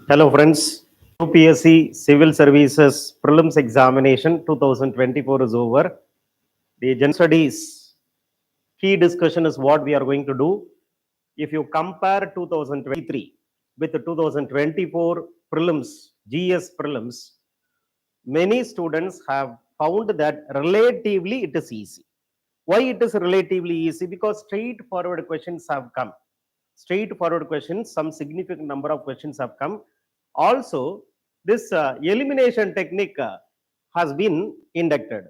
Hello friends, UPSC Civil Services Prelims Examination 2024 is over. The Gen Studies key discussion is what we are going to do. If you compare 2023 with the 2024 Prelims, GS Prelims, many students have found that relatively it is easy. Why it is relatively easy? Because straightforward questions have come. Straightforward questions, some significant number of questions have come. Also, this elimination technique has been inducted.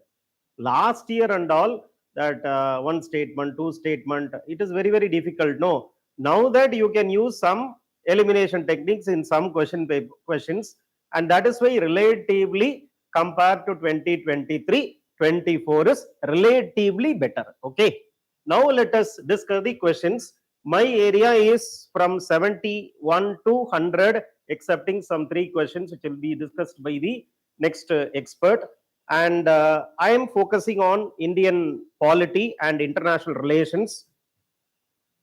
Last year and all, that one statement, two statement, it is very, very difficult. No, now that you can use some elimination techniques in some questions, and that is why relatively compared to 2023, 24 is relatively better. Okay. Now let us discuss the questions. My area is from 71 to 100, excepting some 3 questions which will be discussed by the next expert. And I am focusing on Indian polity and international relations.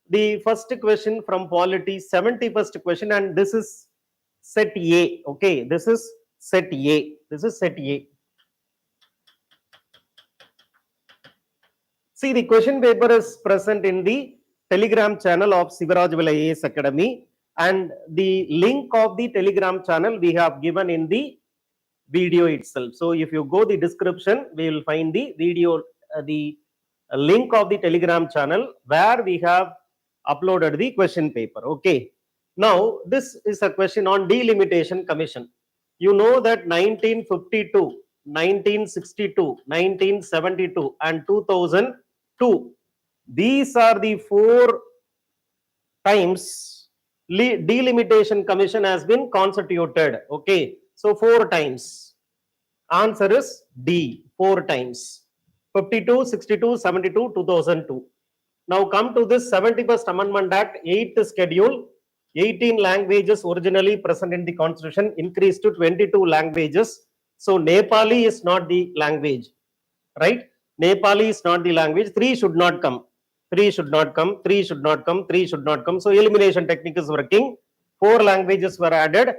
The first question from polity, 71st question, and this is set A. Okay, this is set A. This is set A. See, the question paper is present in the Telegram channel of Sivarajavel IAS Academy, and the link of the Telegram channel we have given in the video itself. So if you go the description, we will find the video, the link of the Telegram channel where we have uploaded the question paper. Okay. Now this is a question on delimitation commission. You know that 1952, 1962, 1972 and 2002, these are the 4 times delimitation commission has been constituted. Okay, so 4 times. Answer is D, 4 times. 52, 62, 72, 2002. Now come to this 71st Amendment Act, 8th schedule. 18 languages originally present in the constitution increased to 22 languages. So Nepali is not the language, right? Nepali is not the language. 3 should not come. 3 should not come. 3 should not come. 3 should not come. So elimination technique is working. 4 languages were added,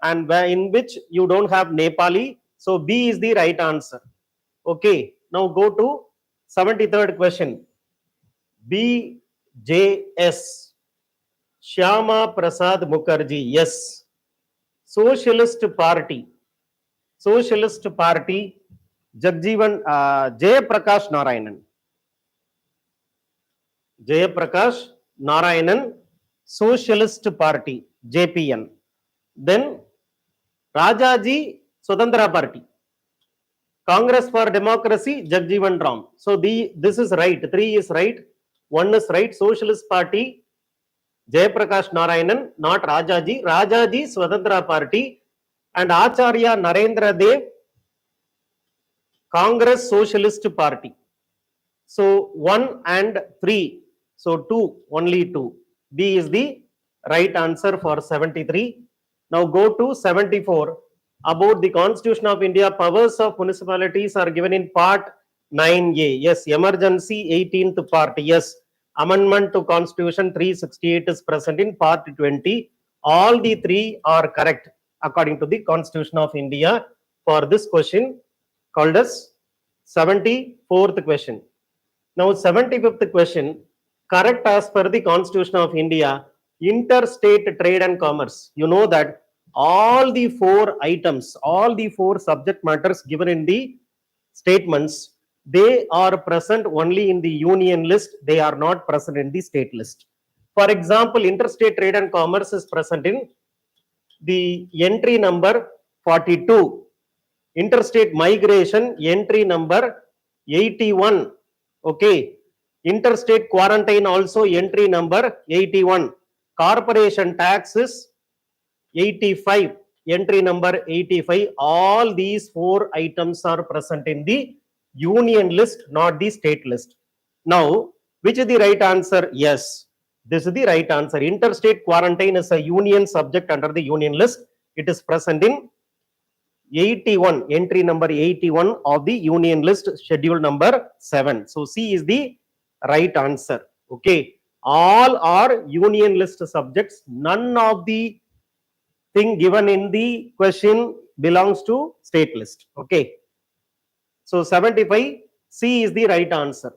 and in which you don't have Nepali. So B is the right answer. Okay. Now go to 73rd question. BJS. Shyama Prasad Mukherjee. Yes. Socialist Party. Socialist Party. Jagjeevan Jayaprakash Narayanan. Jayaprakash Narayanan, Socialist Party, JPN. Then Rajaji Swatantra Party, Congress for Democracy, Jagjeevan Ram. So this is right. 3 is right. 1 is right. Socialist Party, Jayaprakash Narayanan, not Rajaji. Rajaji Swatantra Party, and Acharya Narendra Dev, Congress Socialist Party. So 1 and 3. So 2, only 2. B is the right answer for 73. Now go to 74. About the Constitution of India, powers of municipalities are given in part 9A. Yes, emergency 18th part. Yes, amendment to Constitution 368 is present in part 20. All the 3 are correct according to the Constitution of India for this question called as 74th question. Now 75th question, correct as per the Constitution of India, interstate trade and commerce. You know that all the 4 items, all the 4 subject matters given in the statements, they are present only in the union list. They are not present in the state list. For example, interstate trade and commerce is present in the entry number 42. Interstate migration, entry number 81. Okay. Interstate quarantine also entry number 81. Corporation tax is 85. Entry number 85. All these 4 items are present in the union list, not the state list. Now, which is the right answer? Yes, this is the right answer. Interstate quarantine is a union subject under the union list. It is present in 81, entry number 81 of the union list, schedule number 7. So C is the right answer. Okay, all are union list subjects. None of the thing given in the question belongs to state list. Okay. So 75 C is the right answer.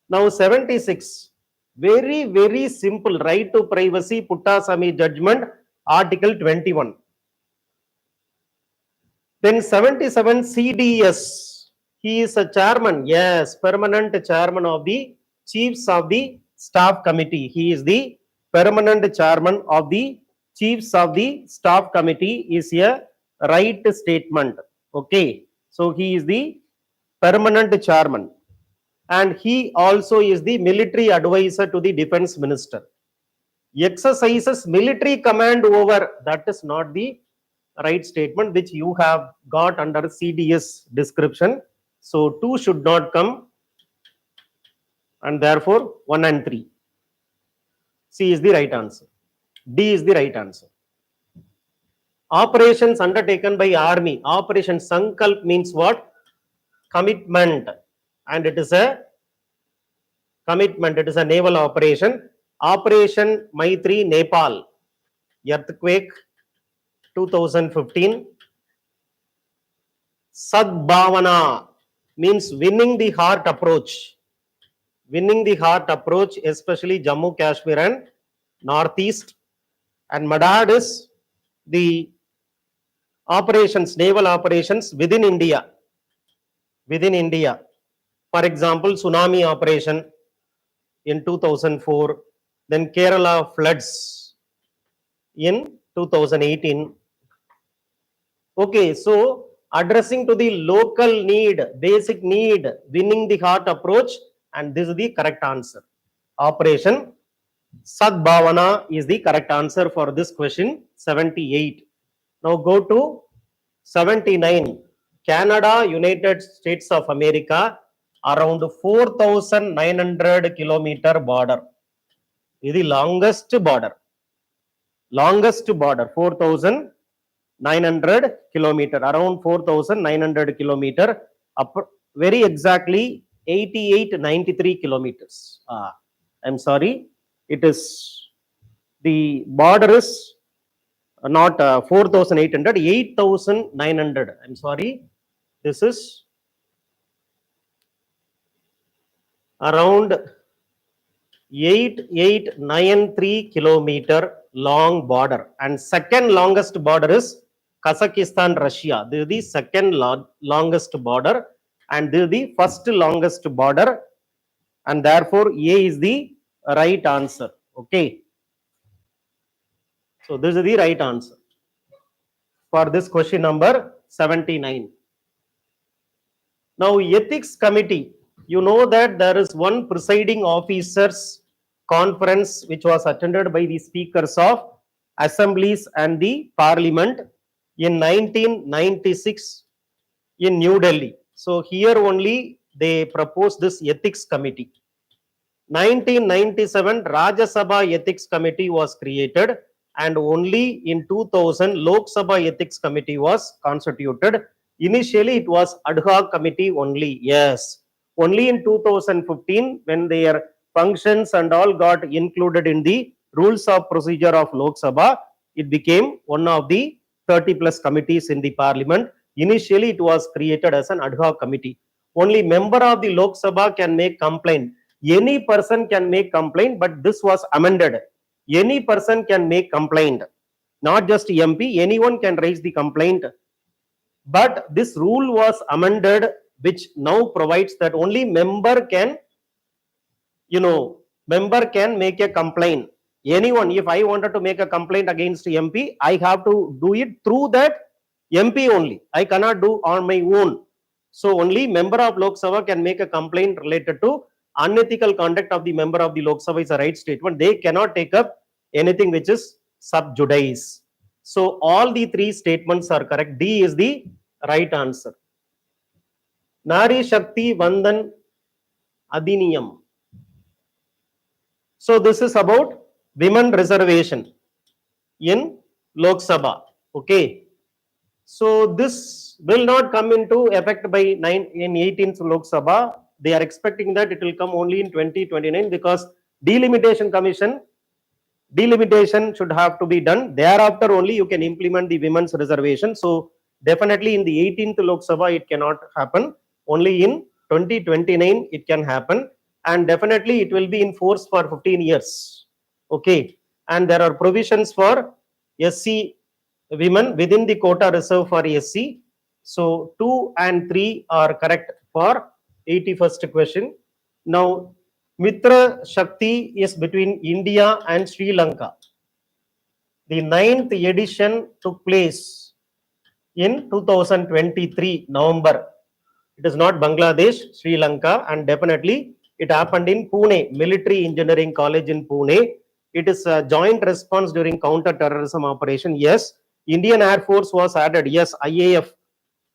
Now 76, very, very simple. Right to privacy, Puttasamy judgment, Article 21. Then 77 CDS, he is a chairman, yes, permanent chairman of the chiefs of the staff committee. He is the permanent chairman of the chiefs of the staff committee, is a right statement. Okay, so he is the permanent chairman, and he also is the military advisor to the defense minister. Exercises military command over, that is not the right statement which you have got under CDS description. So 2 should not come, and therefore 1 and 3. C is the right answer. D is the right answer. Operations undertaken by army. Operation Sankalp means what? Commitment. And it is a commitment. It is a naval operation. Operation Maitri, Nepal. Earthquake 2015. Sadbhavana means winning the heart approach. Winning the heart approach, especially Jammu Kashmir and Northeast. And Madad is the operations, naval operations within India. Within India. For example, tsunami operation in 2004. Then Kerala floods in 2018. Okay, so addressing to the local need, basic need, winning the heart approach, and this is the correct answer. Operation Sadbhavana is the correct answer for this question. 78. Now go to 79. Canada, United States of America, around 4,900 kilometer border. This is the longest border. Longest border, 4,900 kilometer, around 4,900 kilometer, up very exactly 8893 kilometers. I'm sorry, it is, the border is not 4,800, 8,900. I'm sorry, this is around 8893 kilometer long border, and second longest border is Kazakhstan, Russia. This is the second longest border, and this is the first longest border, and therefore A is the right answer. Okay, so this is the right answer for this question number 79. Now ethics committee, you know that there is one presiding officers conference which was attended by the speakers of assemblies and the parliament in 1996 in New Delhi. So here only they proposed this ethics committee. 1997 Rajya Sabha ethics committee was created, and only in 2000 Lok Sabha ethics committee was constituted. Initially it was ad hoc committee only. Yes, only in 2015 when their functions and all got included in the rules of procedure of Lok Sabha, it became one of the 30 plus committees in the parliament. Initially it was created as an ad hoc committee. Only member of the Lok Sabha can make complaint. Any person can make complaint, but this was amended. Any person can make complaint, not just MP, anyone can raise the complaint. But this rule was amended, which now provides that only member can, member can make a complaint. Anyone, if I wanted to make a complaint against MP, I have to do it through that MP only. I cannot do on my own. So only member of Lok Sabha can make a complaint related to unethical conduct of the member of the Lok Sabha is a right statement. They cannot take up anything which is sub judice. So all the three statements are correct. D is the right answer. Nari Shakti Vandan Adhiniyam. So this is about women reservation in Lok Sabha. Okay. So this will not come into effect by 18th Lok Sabha. They are expecting that it will come only in 2029 because delimitation commission delimitation should have to be done. Thereafter only you can implement the women's reservation. So definitely in the 18th Lok Sabha it cannot happen. Only in 2029 it can happen, and definitely it will be in force for 15 years. Okay, and there are provisions for SC women within the quota reserved for SC. So 2 and 3 are correct for 81st question. Now Mitra Shakti is between India and Sri Lanka. The 9th edition took place in 2023 November. It is not Bangladesh, Sri Lanka, and definitely it happened in Pune, Military Engineering College in Pune. It is a joint response during counter-terrorism operation. Yes, Indian Air Force was added. Yes, IAF.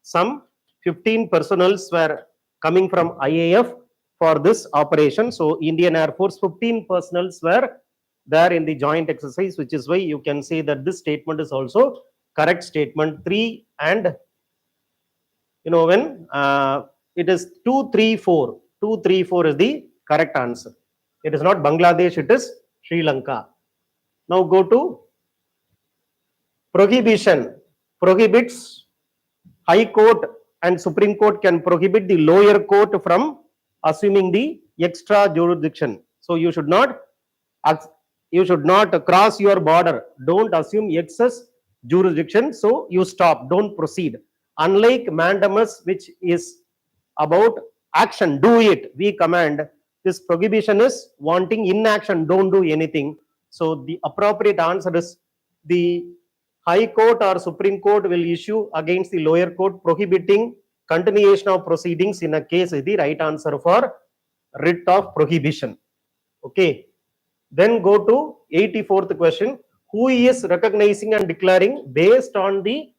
Some 15 personnels were coming from IAF for this operation. So Indian Air Force 15 personnels were there in the joint exercise, which is why you can say that this statement is also correct statement. 3 and when it is 2, 3, 4. 2, 3, 4 is the correct answer. It is not Bangladesh, it is Sri Lanka. Now go to prohibition. Prohibits. High Court and Supreme Court can prohibit the lower court from assuming the extra jurisdiction. So you should not cross your border. Don't assume excess jurisdiction. So you stop. Don't proceed. Unlike mandamus, which is about action, do it. We command. This prohibition is wanting inaction. Don't do anything. So the appropriate answer is the High Court or Supreme Court will issue against the lower court prohibiting continuation of proceedings in a case is the right answer for writ of prohibition. Okay. Then go to 84th question. Who is recognizing and declaring based on the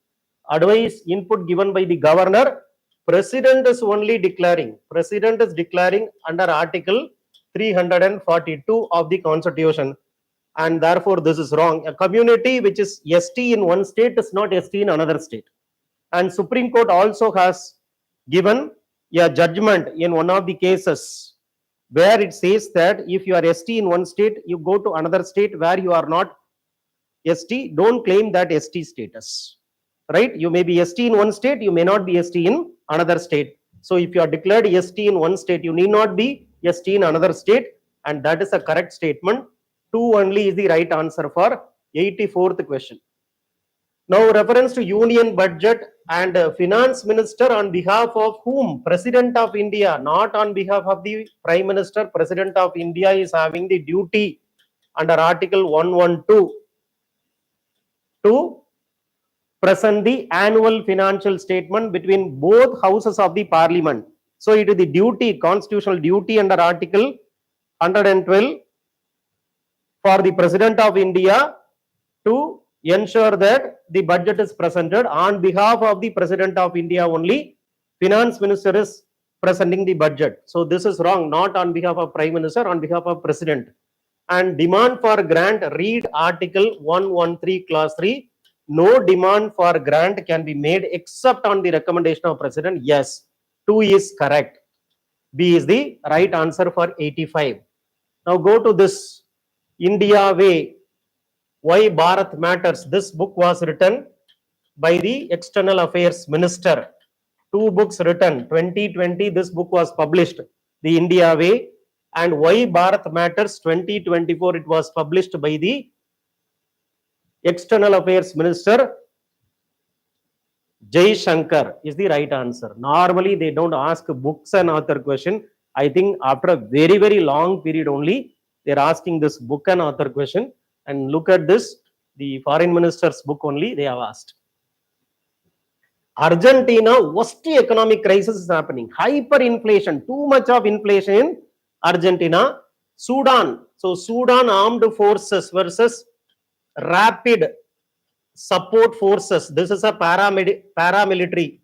advice input given by the governor? President is only declaring. President is declaring under Article 342 of the Constitution. And therefore this is wrong. A community which is ST in one state is not ST in another state. And Supreme Court also has given a judgment in one of the cases where it says that if you are ST in one state, you go to another state where you are not ST, don't claim that ST status. Right? You may be ST in one state, you may not be ST in another state. So if you are declared ST in one state, you need not be ST in another state, and that is a correct statement. 2 only is the right answer for 84th question. Now reference to union budget and finance minister on behalf of whom? President of India, not on behalf of the Prime Minister. President of India is having the duty under Article 112 to present the annual financial statement between both houses of the parliament. So it is the duty, constitutional duty under Article 112 for the President of India to ensure that the budget is presented on behalf of the President of India only. Finance Minister is presenting the budget. So this is wrong, not on behalf of Prime Minister, on behalf of President. And demand for grant, read Article 113 Clause 3. No demand for grant can be made except on the recommendation of President. Yes, 2 is correct. B is the right answer for 85. Now go to this India Way. Why Bharat Matters. This book was written by the External Affairs Minister. 2 books written. 2020, this book was published, The India Way, and Why Bharat Matters 2024, it was published by the External Affairs Minister. Jai Shankar is the right answer. Normally, they don't ask books and author question. I think after a very, very long period only, they're asking this book and author question. And look at this, the foreign minister's book only they have asked. Argentina, worst economic crisis is happening. Hyperinflation, too much of inflation in Argentina. Sudan, so Sudan armed forces versus rapid support forces. This is a paramilitary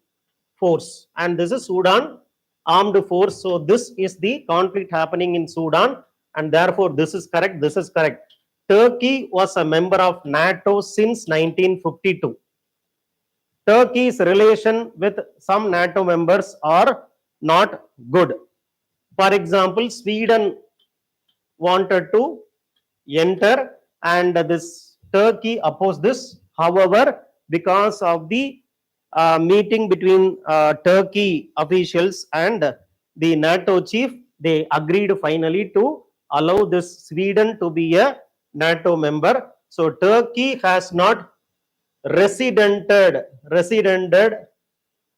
force, and this is Sudan armed force. So this is the conflict happening in Sudan, and therefore this is correct. This is correct. Turkey was a member of NATO since 1952. Turkey's relation with some NATO members are not good. For example, Sweden wanted to enter and this Turkey opposed this. However, because of the meeting between Turkey officials and the NATO chief, they agreed finally to allow this Sweden to be a NATO member. So Turkey has not residented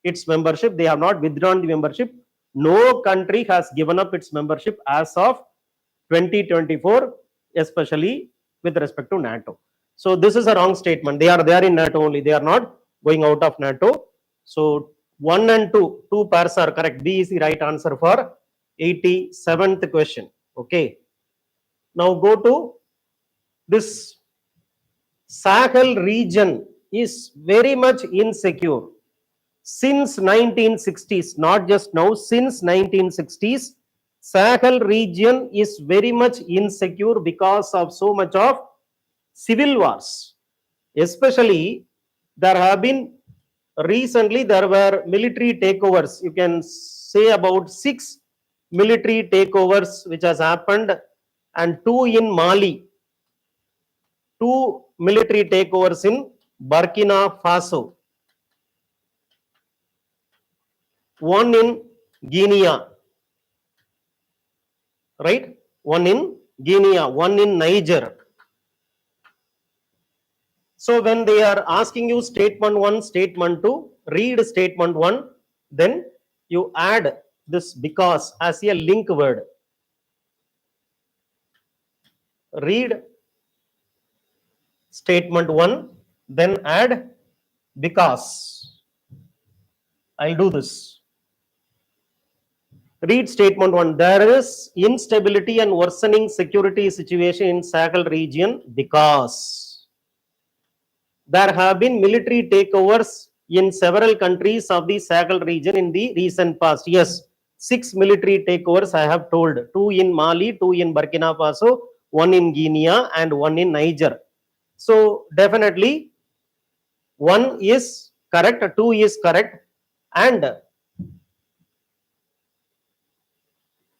its membership. They have not withdrawn the membership. No country has given up its membership as of 2024, especially with respect to NATO. So this is a wrong statement. They are in NATO only. They are not going out of NATO. So 1 and 2 pairs are correct. B is the right answer for 87th question. Okay. Now go to this Sahel region is very much insecure. Since 1960s, not just now, since 1960s, Sahel region is very much insecure because of so much of civil wars. Especially, there have been recently there were military takeovers. You can say about 6 military takeovers which has happened, and 2 in Mali, 2 military takeovers in Burkina Faso, 1 in Guinea, right? 1 in Guinea, 1 in Niger. So when they are asking you statement 1, statement 2, read statement 1, then you add this because as a link word. Read statement 1, then add because. I'll do this. Read statement 1. There is instability and worsening security situation in Sahel region because there have been military takeovers in several countries of the Sahel region in the recent past. Yes, 6 military takeovers I have told. 2 in Mali, 2 in Burkina Faso, 1 in Guinea and 1 in Niger. So definitely 1 is correct, 2 is correct, and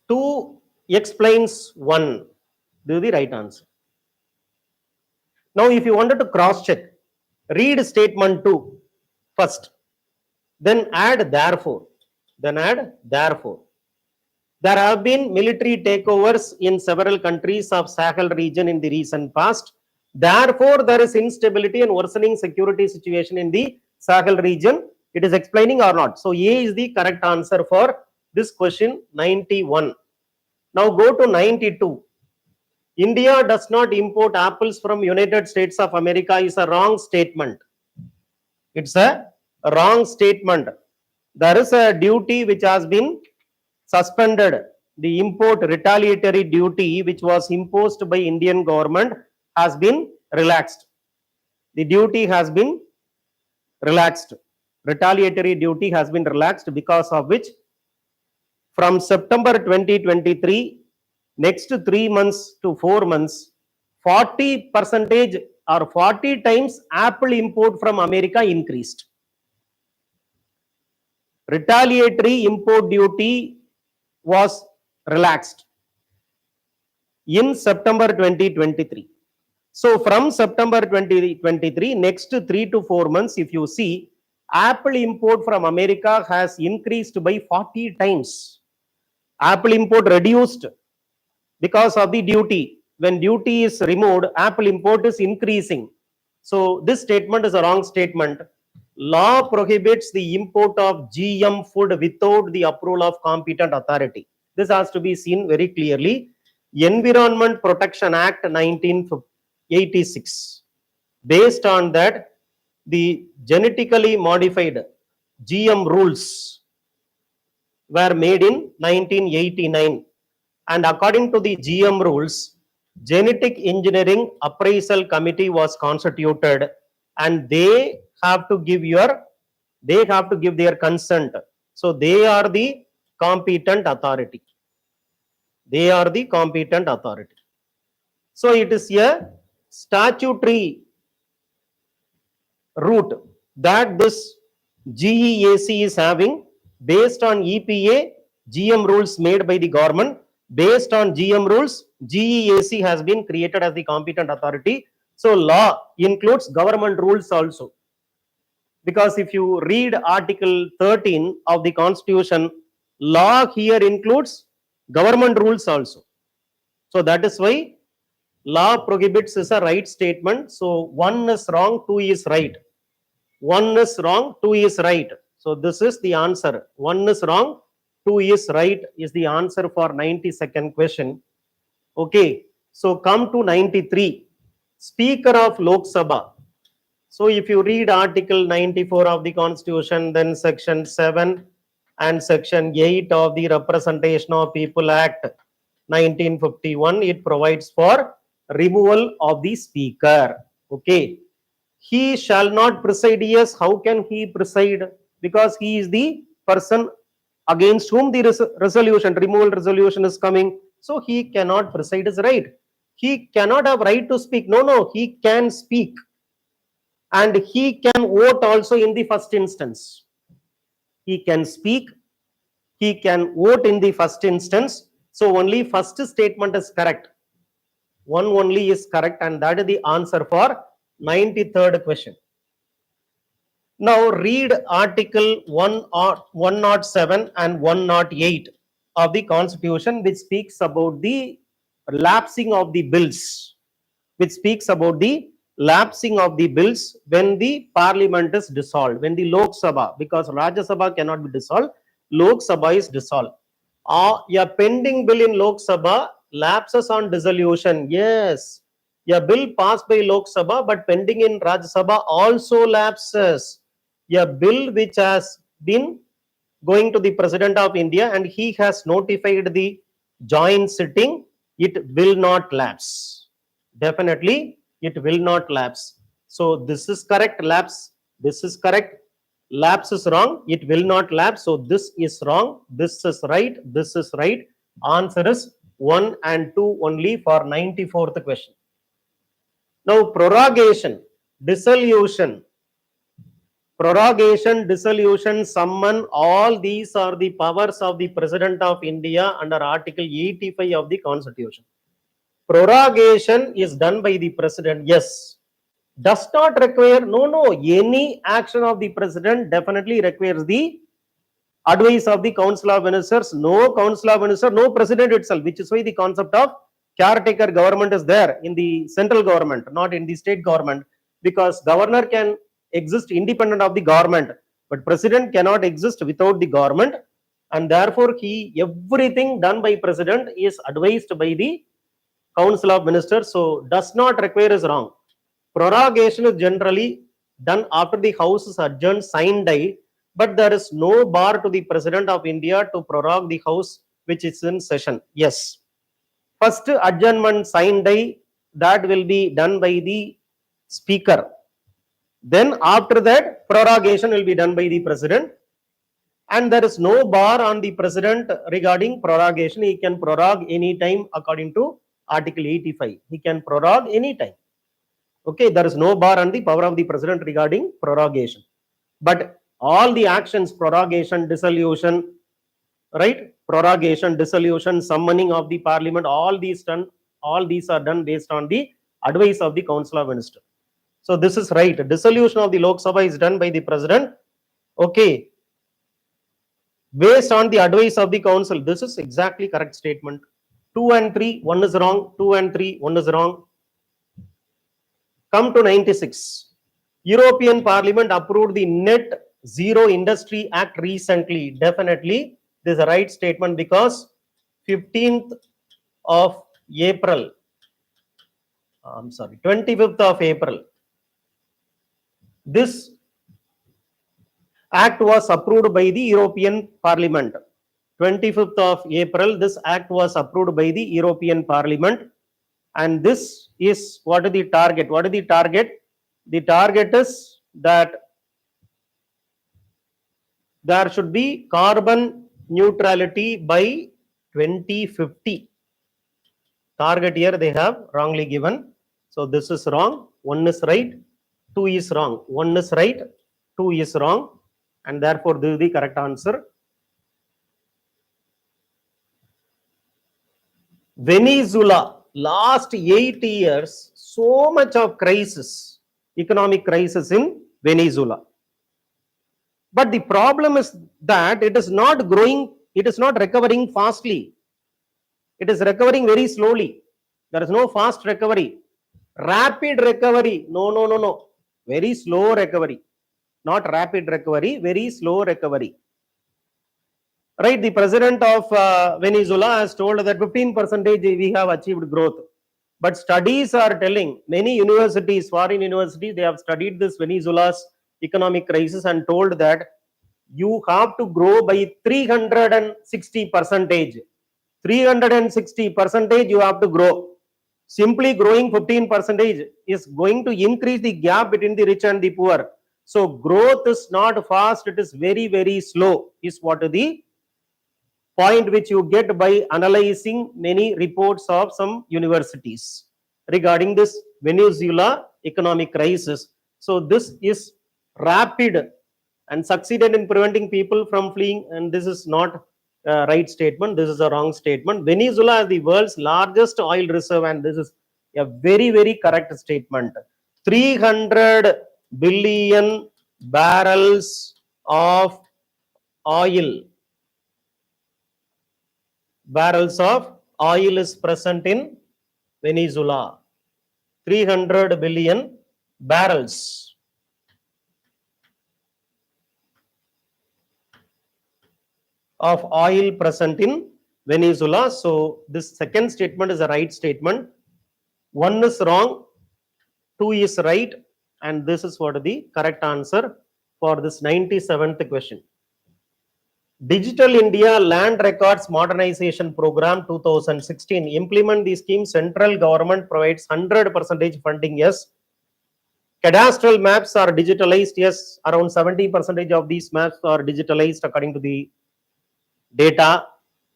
2 explains 1. This is the right answer. Now, if you wanted to cross check, read statement 2 first, then add therefore. Then add therefore. There have been military takeovers in several countries of Sahel region in the recent past. Therefore, there is instability and worsening security situation in the Sahel region. It is explaining or not. So, A is the correct answer for this question 91. Now go to 92. India does not import apples from United States of America is a wrong statement. It's a wrong statement. There is a duty which has been suspended. The import retaliatory duty which was imposed by Indian government has been relaxed. The duty has been relaxed. Retaliatory duty has been relaxed, because of which from September 2023, next 3 months to 4 months, 40% or 40 times apple import from America increased. Retaliatory import duty was relaxed in September 2023. So from September 2023, next 3 to 4 months, if you see, apple import from America has increased by 40 times. Apple import reduced because of the duty. When duty is removed, apple import is increasing. So this statement is a wrong statement. Law prohibits the import of GM food without the approval of competent authority. This has to be seen very clearly. Environment Protection Act 1986. Based on that, the genetically modified GM rules were made in 1989. And according to the GM rules, Genetic Engineering Appraisal Committee was constituted, and they have to give their consent. So they are the competent authority. They are the competent authority. So it is a statutory route that this GEAC is having based on EPA GM rules made by the government. Based on GM rules, GEAC has been created as the competent authority. So law includes government rules also. Because if you read Article 13 of the Constitution, law here includes government rules also. So that is why law prohibits is a right statement. So 1 is wrong, 2 is right. 1 is wrong, 2 is right. So this is the answer. 1 is wrong, 2 is right is the answer for 92nd question. Okay. So come to 93. Speaker of Lok Sabha. So if you read Article 94 of the Constitution, then Section 7 and Section 8 of the Representation of People Act 1951, it provides for removal of the speaker. Okay. He shall not preside. Yes, how can he preside? Because he is the person against whom the resolution, removal resolution is coming. So he cannot preside is right. He cannot have right to speak. No, he can speak. And he can vote also in the first instance. He can speak. He can vote in the first instance. So only first statement is correct. One only is correct, and that is the answer for 93rd question. Now read Article 107 and 108 of the Constitution, which speaks about the lapsing of the bills, which speaks about the lapsing of the bills when the parliament is dissolved, when the Lok Sabha, because Rajya Sabha cannot be dissolved, Lok Sabha is dissolved. A pending bill in Lok Sabha lapses on dissolution. Yes, a bill passed by Lok Sabha but pending in Rajya Sabha also lapses. A bill which has been going to the President of India and he has notified the joint sitting, it will not lapse. Definitely, it will not lapse. So this is correct, lapse. This is correct. Lapse is wrong. It will not lapse. So this is wrong. This is right. This is right. Answer is 1 and 2 only for 94th question. Now prorogation, dissolution, summon, all these are the powers of the President of India under Article 85 of the Constitution. Prorogation is done by the President. Yes. Does not require, no, any action of the President definitely requires the advice of the Council of Ministers. No Council of Ministers, no President itself, which is why the concept of caretaker government is there in the central government, not in the state government, because governor can exist independent of the government, but President cannot exist without the government, and therefore everything done by President is advised by the Council of Ministers. So does not require is wrong. Prorogation is generally done after the House is adjourned, signed, die, but there is no bar to the President of India to prorogue the House which is in session. Yes. First adjournment, signed, die, that will be done by the Speaker. Then after that, prorogation will be done by the President. And there is no bar on the President regarding prorogation. He can prorogue any time according to Article 85. He can prorogue any time. Okay, there is no bar on the power of the President regarding prorogation. But all the actions, prorogation, dissolution, right? Prorogation, dissolution, summoning of the Parliament, all these are done based on the advice of the Council of Ministers. So this is right. Dissolution of the Lok Sabha is done by the President. Okay. Based on the advice of the Council. This is exactly correct statement. 2 and 3, 1 is wrong. 2 and 3, 1 is wrong. Come to 96. European Parliament approved the Net Zero Industry Act recently. Definitely, this is a right statement because 15th of April, 25th of April, this act was approved by the European Parliament. 25th of April, this act was approved by the European Parliament. And this is, what is the target? What is the target? The target is that there should be carbon neutrality by 2050. Target here they have wrongly given. So this is wrong. 1 is right. 2 is wrong. 1 is right. 2 is wrong. And therefore this is the correct answer. Venezuela, last 8 years, so much of crisis, economic crisis in Venezuela. But the problem is that it is not growing, it is not recovering fastly. It is recovering very slowly. There is no fast recovery. Rapid recovery, no. Very slow recovery. Not rapid recovery, very slow recovery. Right, the president of Venezuela has told that 15% we have achieved growth. But studies are telling, many universities, foreign universities, they have studied this Venezuela's economic crisis and told that you have to grow by 360%. 360% you have to grow. Simply growing 15% is going to increase the gap between the rich and the poor. So growth is not fast, it is very, very slow, is what the point which you get by analyzing many reports of some universities regarding this Venezuela economic crisis. So this is rapid and succeeded in preventing people from fleeing, and this is not a right statement, this is a wrong statement. Venezuela is the world's largest oil reserve, and this is a very, very correct statement. 300 billion barrels of oil is present in Venezuela. 300 billion barrels. Of oil present in Venezuela. So this second statement is a right statement. 1 is wrong, 2 is right, and this is what the correct answer for this 97th question. Digital India Land Records Modernization Program 2016. Implement the scheme, central government provides 100% funding, yes. Cadastral maps are digitalized, yes. Around 70% of these maps are digitalized according to the data.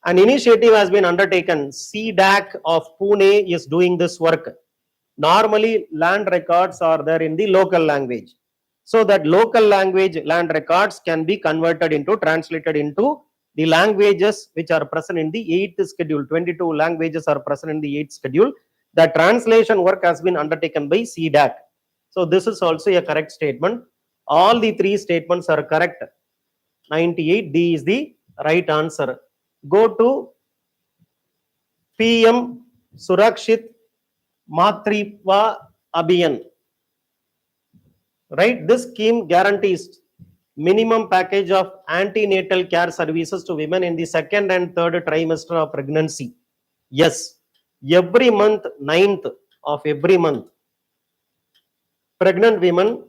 An initiative has been undertaken. CDAC of Pune is doing this work. Normally, land records are there in the local language. So that local language land records can be converted into, translated into the languages which are present in the 8th schedule. 22 languages are present in the 8th schedule. The translation work has been undertaken by CDAC. So this is also a correct statement. All the 3 statements are correct. 98D is the right answer. Go to PM Surakshit Matritva Abhiyan. Right, this scheme guarantees minimum package of antenatal care services to women in the 2nd and 3rd trimester of pregnancy. Yes, every month, 9th of every month, pregnant women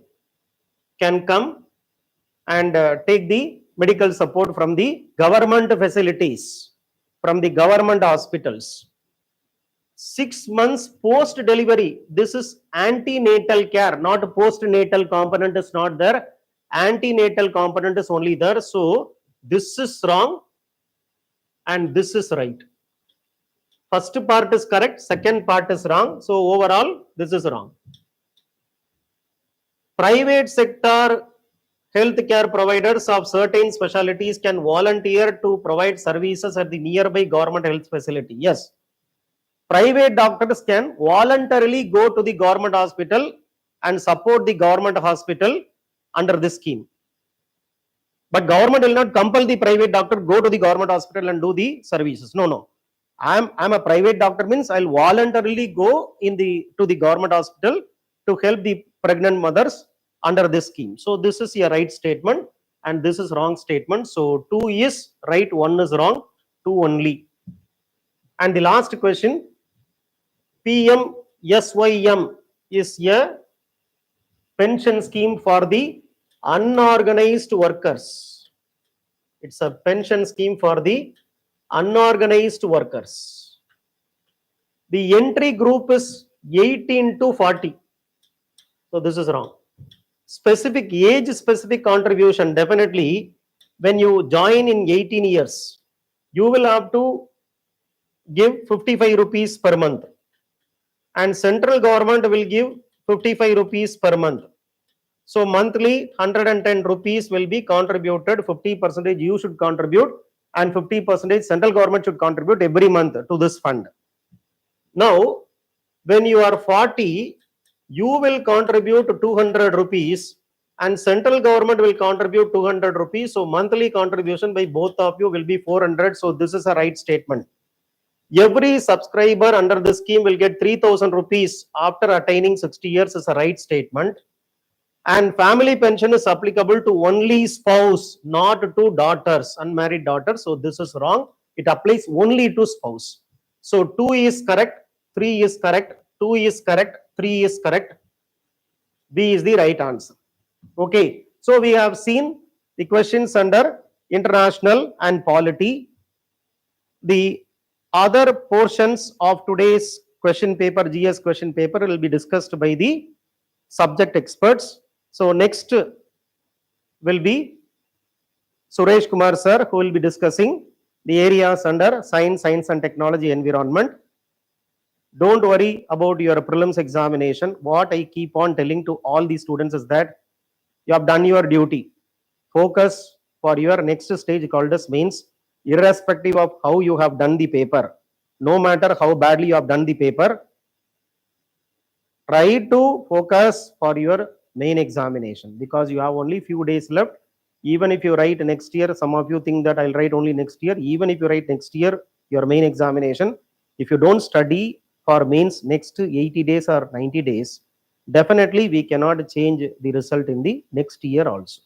can come and take the medical support from the government facilities, from the government hospitals. 6 months post delivery, this is antenatal care, not postnatal component is not there, antenatal component is only there. So this is wrong and this is right. First part is correct, second part is wrong. So overall this is wrong. Private sector healthcare providers of certain specialties can volunteer to provide services at the nearby government health facility. Yes. Private doctors can voluntarily go to the government hospital and support the government hospital under this scheme. But government will not compel the private doctor go to the government hospital and do the services. No. I'm a private doctor means I'll voluntarily go to the government hospital to help the pregnant mothers under this scheme. So this is a right statement and this is wrong statement. So 2 is right, 1 is wrong, 2 only. And the last question, PMSYM is a pension scheme for the unorganized workers. It's a pension scheme for the unorganized workers. The entry group is 18 to 40. So this is wrong. Specific age, specific contribution, definitely when you join in 18 years, you will have to give 55 rupees per month. And central government will give 55 rupees per month. So monthly 110 rupees will be contributed, 50% you should contribute and 50% central government should contribute every month to this fund. Now, when you are 40, you will contribute 200 rupees and central government will contribute 200 rupees. So monthly contribution by both of you will be 400. So this is a right statement. Every subscriber under this scheme will get 3,000 rupees after attaining 60 years is a right statement. And family pension is applicable to only spouse, not to daughters, unmarried daughters. So this is wrong. It applies only to spouse. So 2 is correct, 3 is correct, 2 is correct, 3 is correct. B is the right answer. Okay. So we have seen the questions under international and polity. The other portions of today's question paper, GS question paper, will be discussed by the subject experts. So next will be Suresh Kumar sir, who will be discussing the areas under science, and technology environment. Don't worry about your prelims examination. What I keep on telling to all the students is that you have done your duty. Focus for your next stage called as mains, irrespective of how you have done the paper. No matter how badly you have done the paper, try to focus for your main examination, because you have only few days left. Even if you write next year, some of you think that I'll write only next year. Even if you write next year your main examination, if you don't study for mains next 80 days or 90 days, definitely we cannot change the result in the next year also.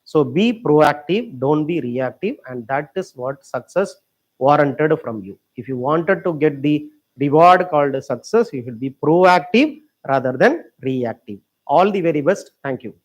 So be proactive, don't be reactive, and that is what success warranted from you. If you wanted to get the reward called success, you should be proactive rather than reactive. All the very best. Thank you.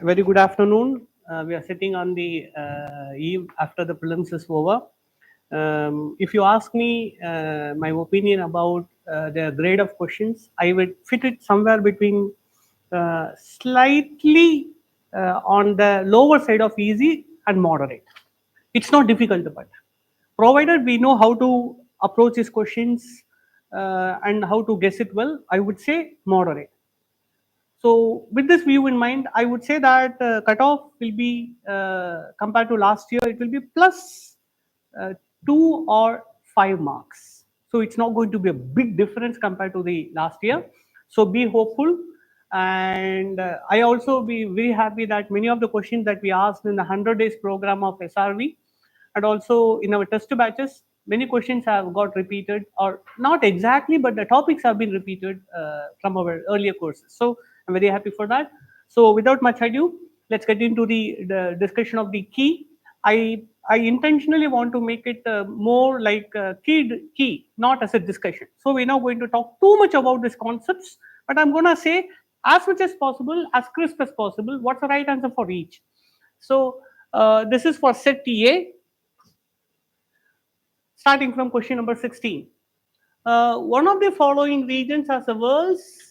Very good afternoon. We are sitting on the eve after the prelims is over. If you ask me my opinion about the grade of questions, I would fit it somewhere between slightly on the lower side of easy and moderate. It's not difficult, but provided we know how to approach these questions and how to guess it well, I would say moderate. So with this view in mind, I would say that cutoff will be compared to last year, it will be plus 2 or 5 marks. So it's not going to be a big difference compared to the last year. So be hopeful. And I also be very happy that many of the questions that we asked in the 100 days program of SRV and also in our test batches, many questions have got repeated, or not exactly, but the topics have been repeated from our earlier courses. So I'm very happy for that. So without much ado, let's get into the discussion of the key. I intentionally want to make it more like key, not as a discussion. So we're not going to talk too much about these concepts, but I'm going to say as much as possible, as crisp as possible, what's the right answer for each. So this is for set TA, starting from question number 16. One of the following regions has the world's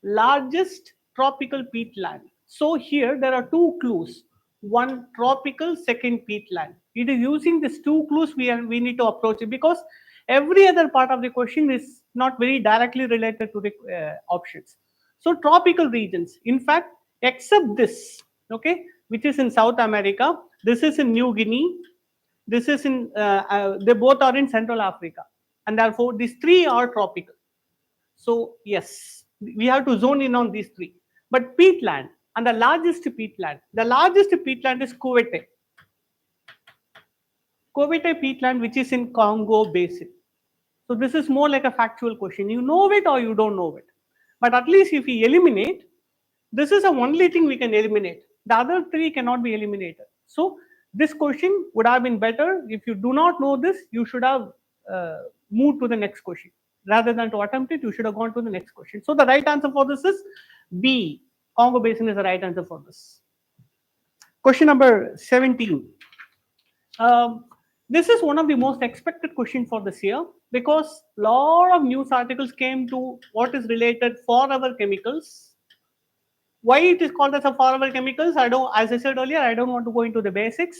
largest tropical peatland. So here there are two clues. One tropical, second peatland. It is using these two clues we need to approach it, because every other part of the question is not very directly related to the options. So tropical regions, in fact, except this, okay, which is in South America, this is in New Guinea, This is in, they both are in Central Africa, and therefore these three are tropical. So yes, we have to zone in on these three. But peatland, and the largest peatland is coveted. Coveted peatland, which is in Congo Basin. So this is more like a factual question. You know it or you don't know it. But at least if we eliminate, this is the only thing we can eliminate. The other three cannot be eliminated. So this question would have been better. If you do not know this, you should have moved to the next question. Rather than to attempt it, you should have gone to the next question. So the right answer for this is B. Congo Basin is the right answer for this. Question number 17. This is one of the most expected questions for this year because a lot of news articles came to what is related forever chemicals. Why it is called as a forever chemicals? As I said earlier, I don't want to go into the basics.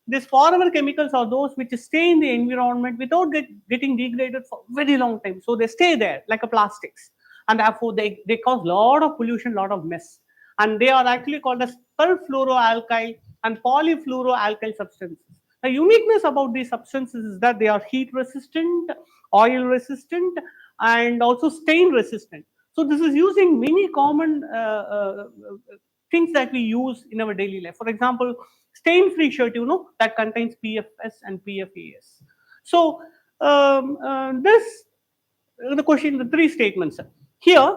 These forever chemicals are those which stay in the environment without getting degraded for very long time. So they stay there like a plastics, and therefore they cause a lot of pollution, lot of mess. And they are actually called as perfluoroalkyl and polyfluoroalkyl substances. The uniqueness about these substances is that they are heat resistant, oil resistant, and also stain resistant. So this is using many common things that we use in our daily life. For example, stain-free shirt, that contains PFS and PFAS. So the question, the three statements. Here,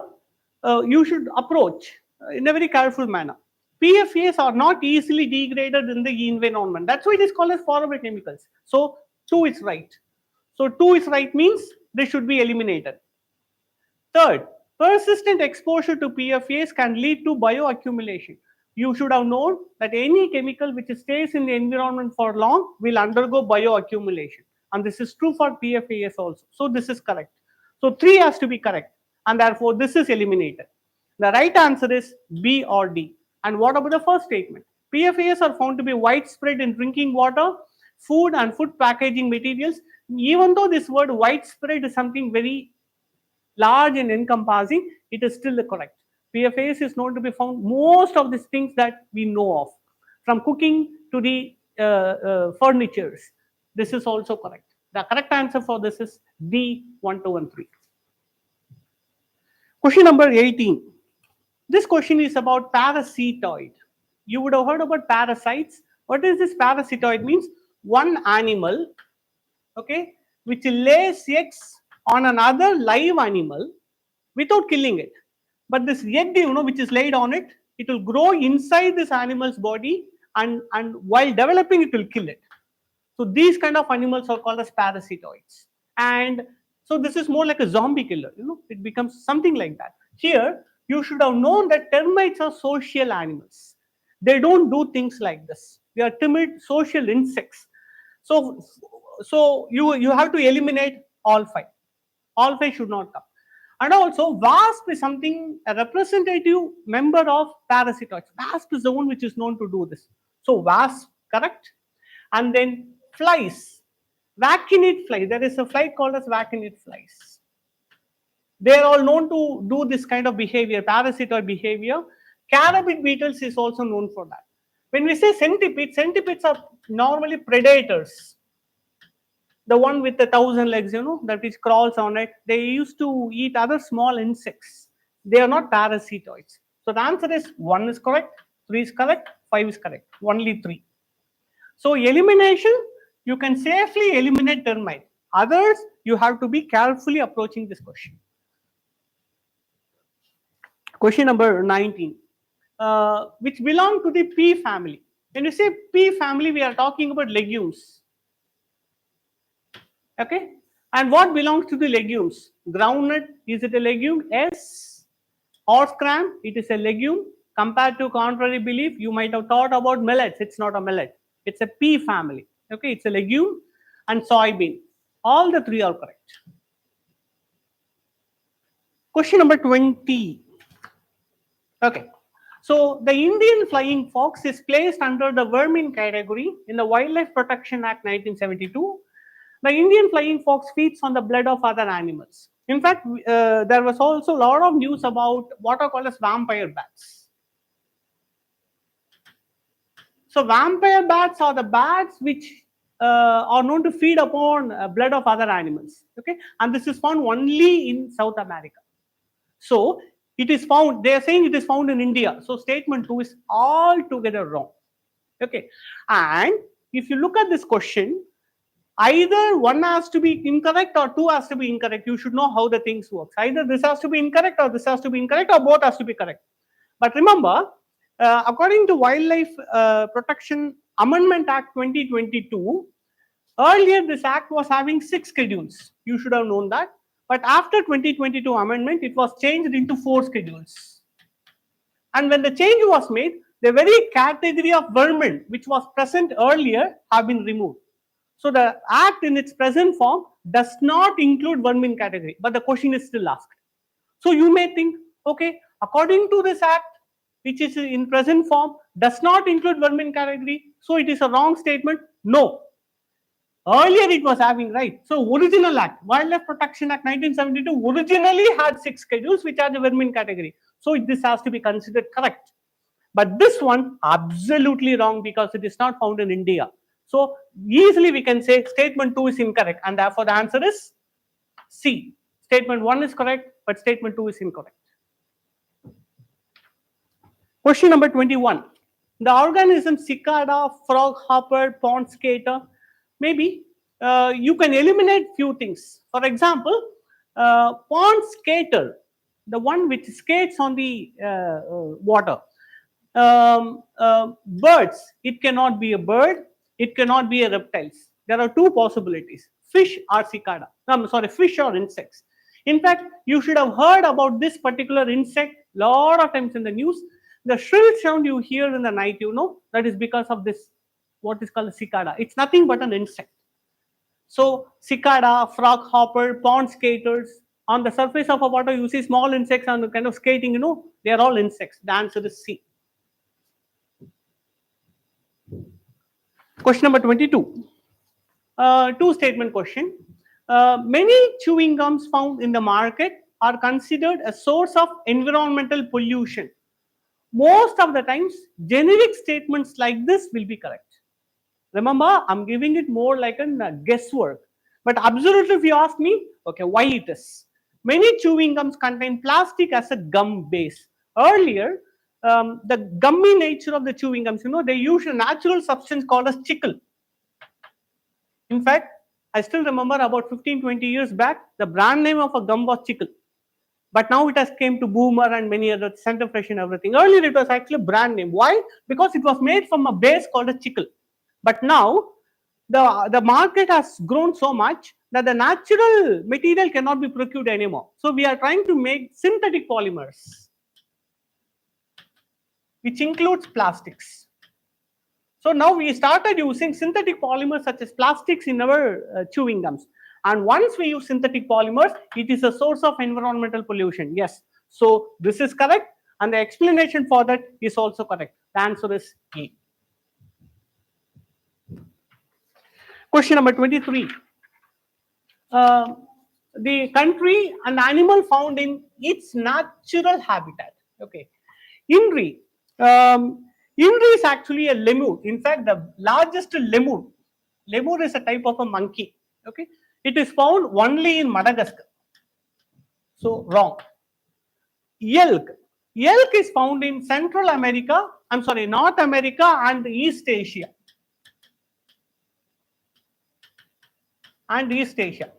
you should approach in a very careful manner. PFAS are not easily degraded in the environment. That's why it is called as forever chemicals. So 2 is right. So 2 is right means they should be eliminated. Third, persistent exposure to PFAS can lead to bioaccumulation. You should have known that any chemical which stays in the environment for long will undergo bioaccumulation. And this is true for PFAS also. So this is correct. So 3 has to be correct. And therefore this is eliminated. The right answer is B or D. And what about the first statement? PFAS are found to be widespread in drinking water, food and food packaging materials. Even though this word widespread is something very large and encompassing, it is still correct. PFAS is known to be found most of these things that we know of, from cooking to the furnitures. This is also correct. The correct answer for this is D, 1, 2, and 3. Question number 18. This question is about parasitoid. You would have heard about parasites. What is this parasitoid means? One animal, okay, which lays eggs on another live animal without killing it. But this egg, which is laid on it, it will grow inside this animal's body, and while developing, it will kill it. So these kind of animals are called as parasitoids. And so this is more like a zombie killer, it becomes something like that. Here, you should have known that termites are social animals. They don't do things like this. They are timid social insects. So you have to eliminate all 5. All 5 should not come. And also, wasp is something, a representative member of parasitoids. Wasp is the one which is known to do this. So wasp, correct. And then flies, vaccinate flies. There is a fly called as vaccinate flies. They are all known to do this kind of behavior, parasitoid behavior. Carabid beetles is also known for that. When we say centipedes, centipedes are normally predators. The one with the 1,000 legs, that which crawls on it, they used to eat other small insects. They are not parasitoids. So the answer is 1 is correct, 3 is correct, 5 is correct, only 3. So elimination, you can safely eliminate termite. Others, you have to be carefully approaching this question. Question number 19, which belong to the pea family. When you say pea family, we are talking about legumes. Okay, and what belongs to the legumes? Groundnut, is it a legume? Yes. Horse gram, it is a legume. Compared to contrary belief, you might have thought about millets. It's not a millet. It's a pea family. Okay, it's a legume. And soybean. All the 3 are correct. Question number 20. Okay, so the Indian flying fox is placed under the vermin category in the Wildlife Protection Act 1972. The Indian flying fox feeds on the blood of other animals. In fact, there was also a lot of news about what are called as vampire bats. So vampire bats are the bats which are known to feed upon blood of other animals. Okay, and this is found only in South America. So it is found, they are saying it is found in India. So statement 2 is altogether wrong. Okay, and if you look at this question, either one has to be incorrect or two has to be incorrect. You should know how the things works. Either this has to be incorrect or this has to be incorrect, or both has to be correct. But remember, according to Wildlife Protection Amendment Act 2022, earlier this act was having 6 schedules. You should have known that. But after 2022 amendment, it was changed into 4 schedules. And when the change was made, the very category of vermin which was present earlier have been removed. So the act in its present form does not include vermin category, but the question is still asked. So you may think, okay, according to this act, which is in present form, does not include vermin category, so it is a wrong statement. No. Earlier it was having, right. So original act, Wildlife Protection Act 1972 originally had 6 schedules which are the vermin category. So this has to be considered correct. But this one absolutely wrong because it is not found in India. So easily we can say statement 2 is incorrect, and therefore the answer is C. Statement 1 is correct, but statement 2 is incorrect. Question number 21. The organism cicada, frog hopper, pond skater, maybe you can eliminate few things. For example, pond skater, the one which skates on the water. Birds, it cannot be a bird, it cannot be a reptiles. There are 2 possibilities, fish or cicada. I'm sorry, fish or insects. In fact, you should have heard about this particular insect lot of times in the news. The shrill sound you hear in the night, you know, that is because of this, what is called a cicada. It's nothing but an insect. So cicada, frog hopper, pond skaters, on the surface of a water you see small insects and kind of skating, you know, they are all insects. The answer is C. Question number 22. 2 statement question. Many chewing gums found in the market are considered a source of environmental pollution. Most of the times, generic statements like this will be correct. Remember, I'm giving it more like a guesswork. But absolutely, if you ask me, okay, why it is? Many chewing gums contain plastic as a gum base. Earlier, the gummy nature of the chewing gums, you know, they use a natural substance called as chicle. In fact, I still remember about 15-20 years back, the brand name of a gum was chicle. But now it has came to Boomer and many other Center Fresh and everything. Earlier it was actually a brand name. Why? Because it was made from a base called a chicle. But now the market has grown so much that the natural material cannot be procured anymore. So we are trying to make synthetic polymers, which includes plastics. So now we started using synthetic polymers such as plastics in our chewing gums. And once we use synthetic polymers, it is a source of environmental pollution. Yes. So this is correct. And the explanation for that is also correct. The answer is A. Question number 23. The country and animal found in its natural habitat. Okay. INRI. INRI is actually a lemur. In fact, the largest lemur. Lemur is a type of a monkey. Okay. It is found only in Madagascar. So wrong. Elk. Elk is found in Central America, I'm sorry, North America and East Asia. And East Asia.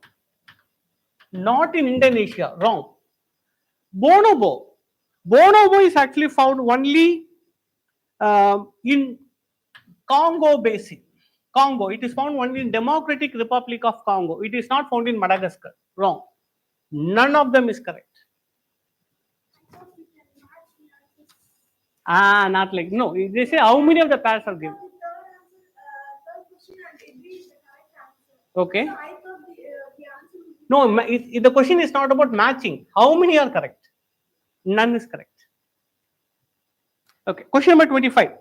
Not in Indonesia. Wrong. Bonobo. Bonobo is actually found only in Congo Basin. Congo. It is found only in Democratic Republic of Congo. It is not found in Madagascar. Wrong. None of them is correct. Not like, no. They say how many of the pairs are given. Okay. No, the question is not about matching. How many are correct? None is correct. Okay. Question number 25.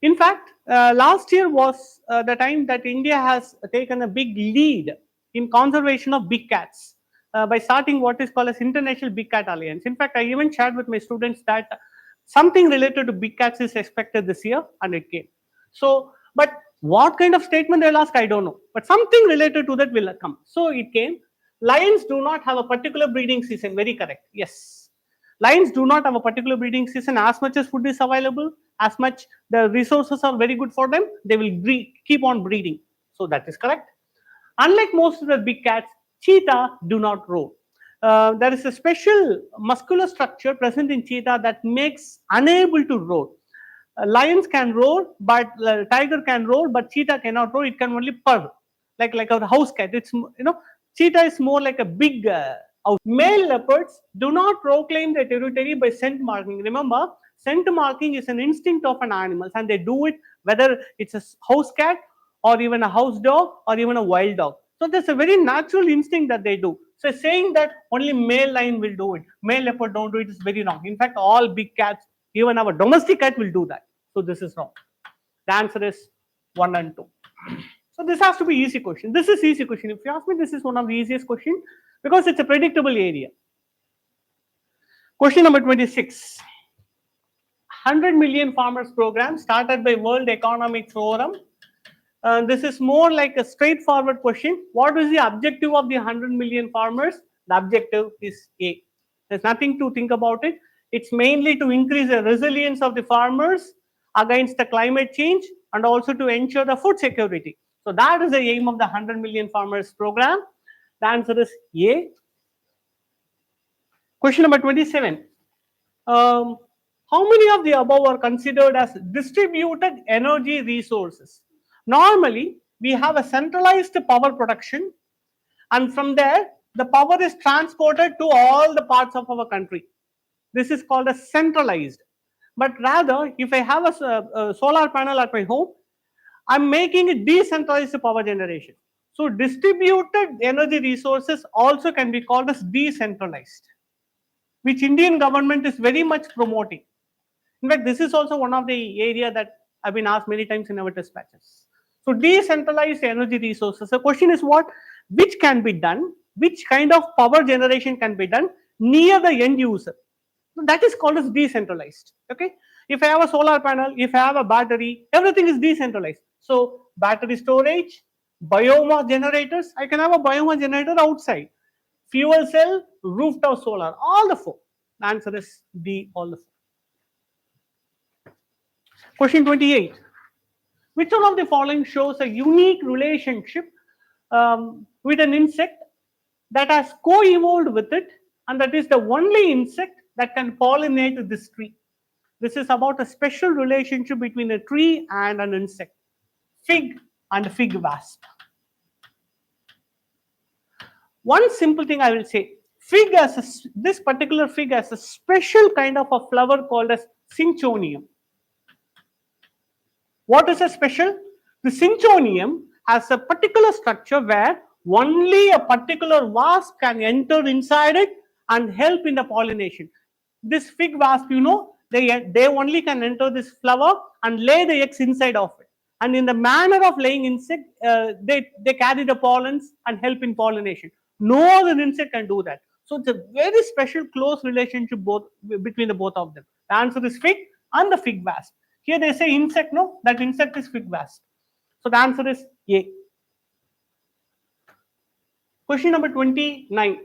In fact, last year was the time that India has taken a big lead in conservation of big cats by starting what is called as International Big Cat Alliance. In fact, I even shared with my students that something related to big cats is expected this year, and it came. So, but What kind of statement they'll ask, I don't know. But something related to that will come. So it came, lions do not have a particular breeding season. Very correct. Yes. Lions do not have a particular breeding season. As much as food is available, as much the resources are very good for them, they will keep on breeding. So that is correct. Unlike most of the big cats, cheetah do not roar. There is a special muscular structure present in cheetah that makes unable to roar. Lions can roar, but tiger can roar, but cheetah cannot roar. It can only purr, like a house cat. It's cheetah is more like a big. Male leopards do not proclaim their territory by scent marking. Remember, scent marking is an instinct of an animal, and they do it whether it's a house cat or even a house dog or even a wild dog. So there's a very natural instinct that they do. So saying that only male lion will do it, male leopard don't do it is very wrong. In fact, all big cats, even our domestic cat will do that. So this is wrong. The answer is 1 and 2. So this has to be easy question. This is easy question. If you ask me, this is one of the easiest question because it's a predictable area. Question number 26. 100 million farmers program started by World Economic Forum. This is more like a straightforward question. What is the objective of the 100 million farmers? The objective is A. There's nothing to think about it. It's mainly to increase the resilience of the farmers against the climate change and also to ensure the food security. So that is the aim of the 100 million farmers program. The answer is A. Question number 27. How many of the above are considered as distributed energy resources? Normally, we have a centralized power production, and from there, the power is transported to all the parts of our country. This is called a centralized. But rather, if I have a solar panel at my home, I'm making a decentralized power generation. So distributed energy resources also can be called as decentralized, which Indian government is very much promoting. In fact, this is also one of the area that I've been asked many times in our dispatches. So decentralized energy resources. The question is what? Which can be done? Which kind of power generation can be done near the end user? That is called as decentralized. Okay. If I have a solar panel, if I have a battery, everything is decentralized. So battery storage, biomass generators, I can have a biomass generator outside. Fuel cell, rooftop solar, all the four. The answer is D, all the four. Question 28. Which one of the following shows a unique relationship with an insect that has co-evolved with it, and that is the only insect that can pollinate this tree? This is about a special relationship between a tree and an insect. Fig and fig wasp. One simple thing I will say, this particular fig has a special kind of a flower called as cinchonium. What is a special? The cinchonium has a particular structure where only a particular wasp can enter inside it and help in the pollination. This fig wasp, they only can enter this flower and lay the eggs inside of it. And in the manner of laying insect, they carry the pollens and help in pollination. No other insect can do that. So it's a very special close relationship between the both of them. The answer is fig and the fig wasp. Here they say insect, no, that insect is fig wasp. So the answer is A. Question number 29.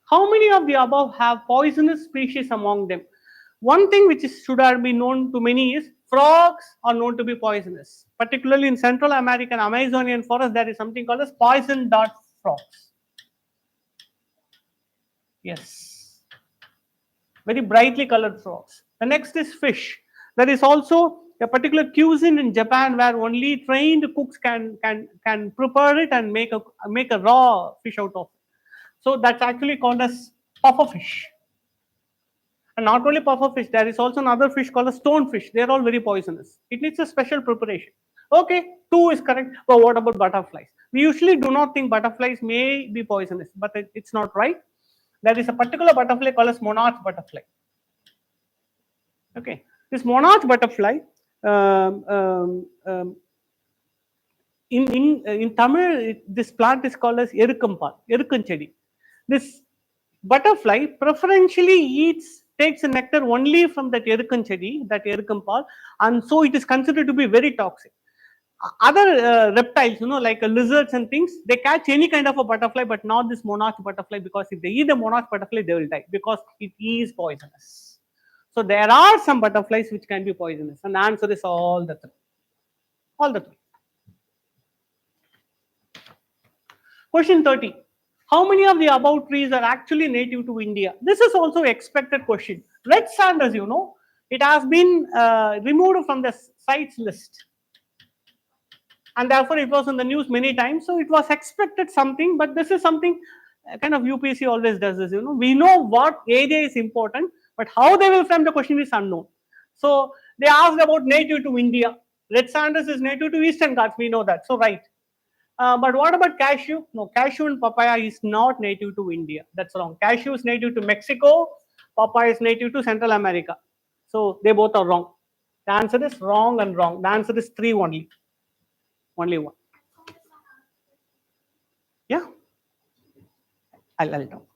How many of the above have poisonous species among them? One thing which should have been known to many is frogs are known to be poisonous. Particularly in Central American Amazonian forest, there is something called as poison dart frogs. Yes. Very brightly colored frogs. The next is fish. There is also a particular cuisine in Japan where only trained cooks can prepare it and make a raw fish out of it. So that's actually called as pufferfish. And not only pufferfish, there is also another fish called a stonefish. They are all very poisonous. It needs a special preparation. Okay, 2 is correct. But what about butterflies? We usually do not think butterflies may be poisonous, but it's not right. There is a particular butterfly called as monarch butterfly. Okay, this monarch butterfly, in Tamil, this plant is called as erukkanchedi. This butterfly preferentially takes the nectar only from that erukkanchedi, that erukampal, and so it is considered to be very toxic. Other reptiles, like lizards and things, they catch any kind of a butterfly, but not this monarch butterfly, because if they eat the monarch butterfly, they will die because it is poisonous. So there are some butterflies which can be poisonous, and the answer is all the three. All the three. Question 30. How many of the above trees are actually native to India? This is also expected question. Red sanders, it has been removed from the CITES list, and therefore it was in the news many times. So it was expected something, but this is something kind of UPSC always does this. We know what area is important, but how they will frame the question is unknown. So they asked about native to India. Red sanders is native to Eastern Ghats. We know that. So right. But what about cashew? No, cashew and papaya is not native to India. That's wrong. Cashew is native to Mexico. Papaya is native to Central America. So they both are wrong. The answer is wrong and wrong. The answer is 3 only. Only 1. Yeah. I'll talk.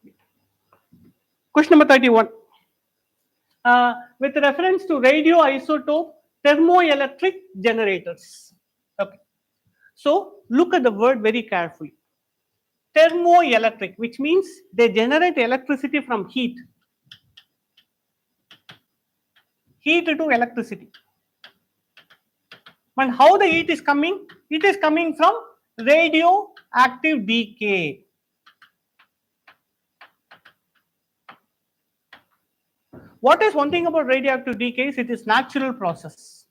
Question number 31. With reference to radioisotope thermoelectric generators. Okay. So look at the word very carefully. Thermoelectric, which means they generate electricity from heat. Heat to electricity. And how the heat is coming? It is coming from radioactive decay. What is one thing about radioactive decay is it is natural process.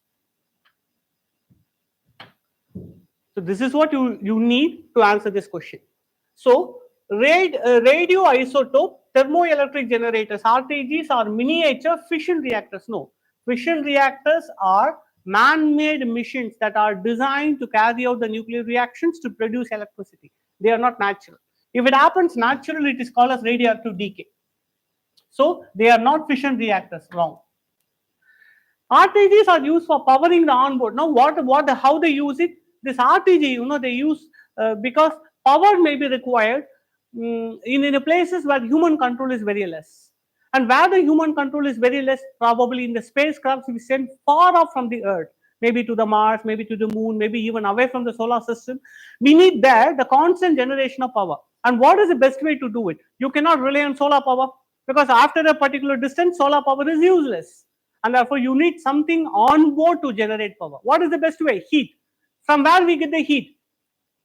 So this is what you need to answer this question. So radioisotope thermoelectric generators, RTGs, are miniature fission reactors. No, fission reactors are man-made machines that are designed to carry out the nuclear reactions to produce electricity. They are not natural. If it happens naturally, it is called as radioactive decay. So they are not fission reactors. Wrong. RTGs are used for powering the onboard. Now, how they use it? This RTG, they use because power may be required in the places where human control is very less. And where the human control is very less, probably in the spacecrafts we send far off from the Earth, maybe to the Mars, maybe to the Moon, maybe even away from the solar system. We need there the constant generation of power. And what is the best way to do it? You cannot rely on solar power, because after a particular distance, solar power is useless. And therefore, you need something on board to generate power. What is the best way? Heat. From where we get the heat?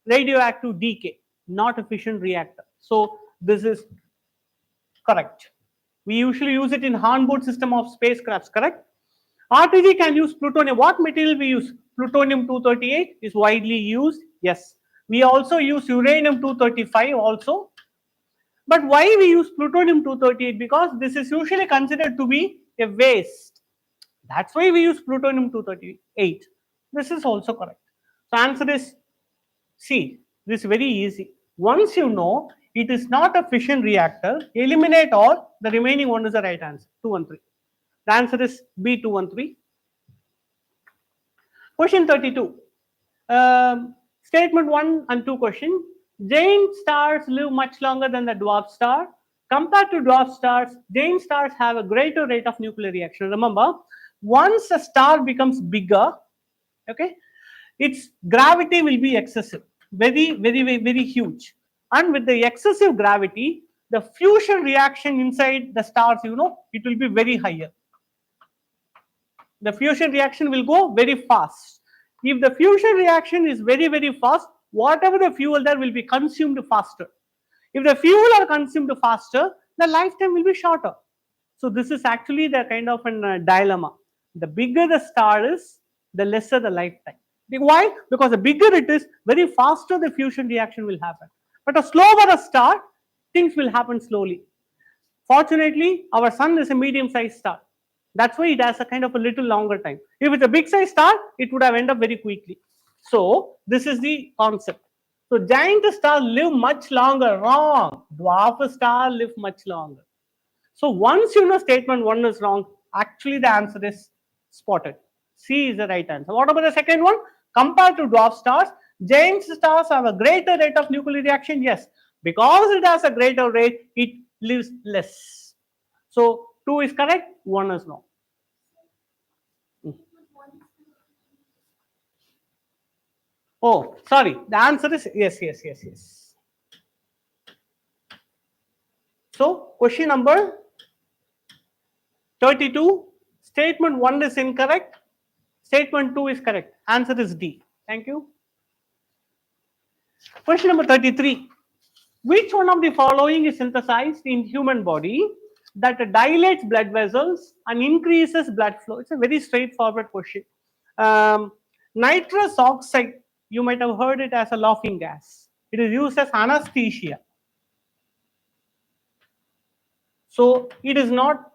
Radioactive decay, not a fission reactor. So this is correct. We usually use it in onboard system of spacecrafts, correct? RTG can use plutonium. What material we use? Plutonium-238 is widely used. Yes. We also use uranium-235 also. But why we use plutonium-238? Because this is usually considered to be a waste. That's why we use plutonium-238. This is also correct. So answer is C. This is very easy. Once you know it is not a fission reactor, eliminate all. The remaining one is the right answer. 2 and 3. The answer is B, 2 and 3. Question 32. Statement 1 and 2 question. Giant stars live much longer than the dwarf star. Compared to dwarf stars, giant stars have a greater rate of nuclear reaction. Remember, once a star becomes bigger, okay, its gravity will be excessive, very, very, very, very huge. And with the excessive gravity, the fusion reaction inside the stars, it will be very higher. The fusion reaction will go very fast. If the fusion reaction is very, very fast, whatever the fuel there will be consumed faster. If the fuel are consumed faster, the lifetime will be shorter. So this is actually the kind of a dilemma. The bigger the star is, the lesser the lifetime. Why? Because the bigger it is, very faster the fusion reaction will happen. But a slower a star, things will happen slowly. Fortunately, our sun is a medium-sized star. That's why it has a kind of a little longer time. If it's a big-sized star, it would have ended up very quickly. So this is the concept. So giant stars live much longer. Wrong. Dwarf star live much longer. So once you know statement 1 is wrong, actually the answer is spotted. C is the right answer. What about the second one? Compared to dwarf stars, giant stars have a greater rate of nuclear reaction. Yes, because it has a greater rate, it lives less. So 2 is correct, 1 is wrong. Oh, sorry. The answer is yes, yes, yes, yes. So, question number 32. Statement 1 is incorrect. Statement 2 is correct. Answer is D. Thank you. Question number 33. Which one of the following is synthesized in human body that dilates blood vessels and increases blood flow? It's a very straightforward question. Um, Nitrous oxide, you might have heard it as a laughing gas. It is used as anesthesia. So it is not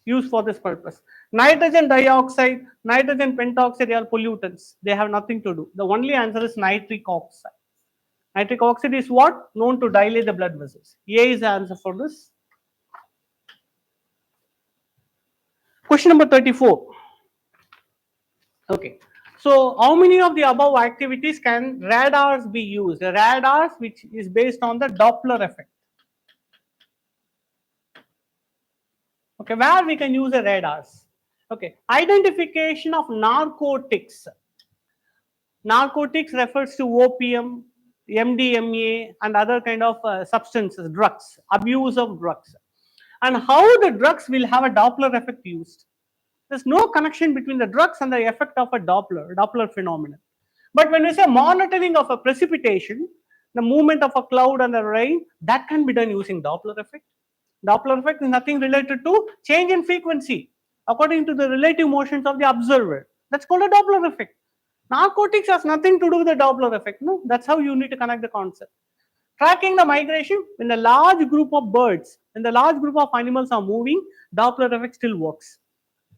used for this purpose. Nitrogen dioxide, nitrogen pentoxide are pollutants. They have nothing to do. The only answer is nitric oxide. Nitric oxide is what? Known to dilate the blood vessels. A is the answer for this. Question number 34. Okay. So, how many of the above activities can radars be used? The radars, which is based on the Doppler effect. Okay, where we can use the radars. Okay, identification of narcotics. Narcotics refers to opium, MDMA, and other kind of substances, drugs, abuse of drugs. And how the drugs will have a Doppler effect used. There's no connection between the drugs and the effect of a Doppler phenomenon. But when we say monitoring of a precipitation, the movement of a cloud and the rain, that can be done using Doppler effect. Doppler effect is nothing related to change in frequency according to the relative motions of the observer. That's called a Doppler effect. Narcotics has nothing to do with the Doppler effect. No, that's how you need to connect the concept. Tracking the migration, when a large group of birds, when the large group of animals are moving, Doppler effect still works.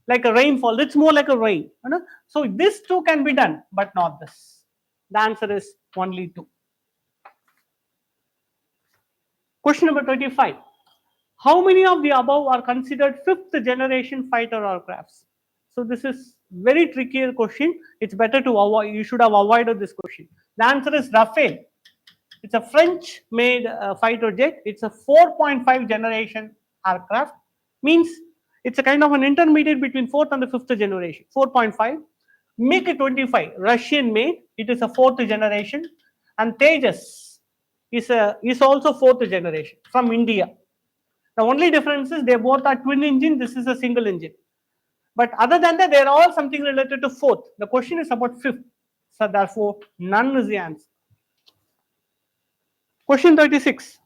Like a rainfall, it's more like a rain. You know? So this too can be done, but not this. The answer is only 2. Question number 25. How many of the above are considered 5th generation fighter aircrafts? So this is very trickier question. It's better to avoid. You should have avoided this question. The answer is Rafale. It's a French-made fighter jet. It's a 4.5 generation aircraft. Means it's a kind of an intermediate between 4th and the 5th generation. 4.5. MiG-25, Russian-made. It is a 4th generation. And Tejas is also 4th generation from India. The only difference is they both are twin engine. This is a single engine. But other than that, they're all something related to 4th. The question is about 5th. So therefore, none is the answer. Question 36.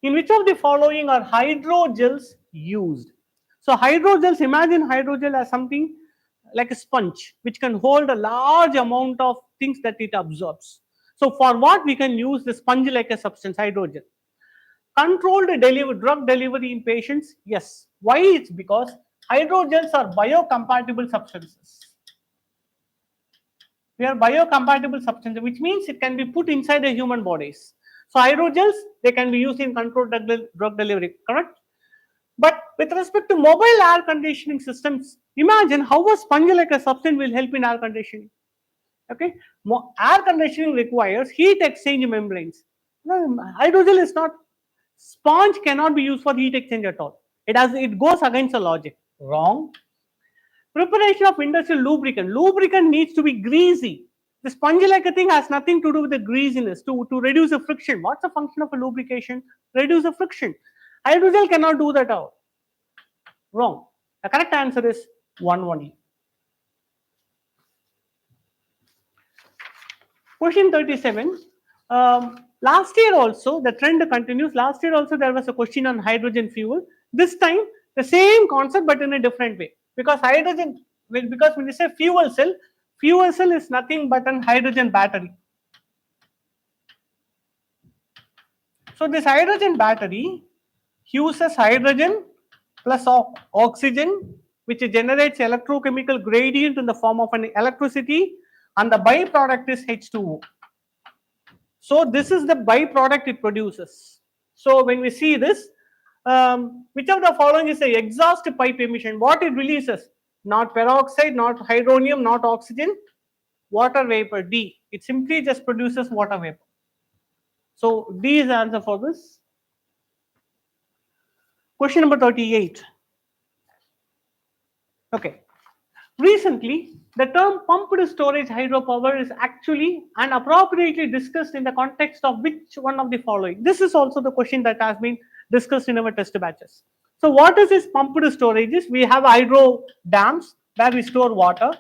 In which of the following are hydrogels used? So hydrogels, imagine hydrogel as something like a sponge which can hold a large amount of things that it absorbs. So for what we can use the sponge like a substance, hydrogel. Controlled drug delivery in patients, yes. Why? It's because hydrogels are biocompatible substances. They are biocompatible substances, which means it can be put inside the human bodies. So hydrogels, they can be used in controlled drug delivery, correct? But with respect to mobile air conditioning systems, imagine how a sponge like a substance will help in air conditioning. Okay, air conditioning requires heat exchange membranes. No, hydrogel is not. Sponge cannot be used for heat exchange at all. It goes against the logic. Wrong. Preparation of industrial lubricant. Lubricant needs to be greasy. The sponge-like thing has nothing to do with the greasiness, to reduce the friction. What's the function of a lubrication? Reduce the friction. Hydrogel cannot do that at all. Wrong. The correct answer is 1 only. Question 37. Last year also, the trend continues. Last year also there was a question on hydrogen fuel. This time, the same concept but in a different way. Because because when you say fuel cell is nothing but an hydrogen battery. So this hydrogen battery uses hydrogen plus oxygen, which generates electrochemical gradient in the form of an electricity, and the byproduct is H2O. So this is the byproduct it produces. So when we see this, which of the following is the exhaust pipe emission? What it releases? Not peroxide, not hydronium, not oxygen, water vapor, D. It simply just produces water vapor. So D is the answer for this. Question number 38. Okay. Recently, the term pumped storage hydropower is actually and appropriately discussed in the context of which one of the following? This is also the question that has been discussed in our test batches. So, what is this pumped storages? We have hydro dams where we store water,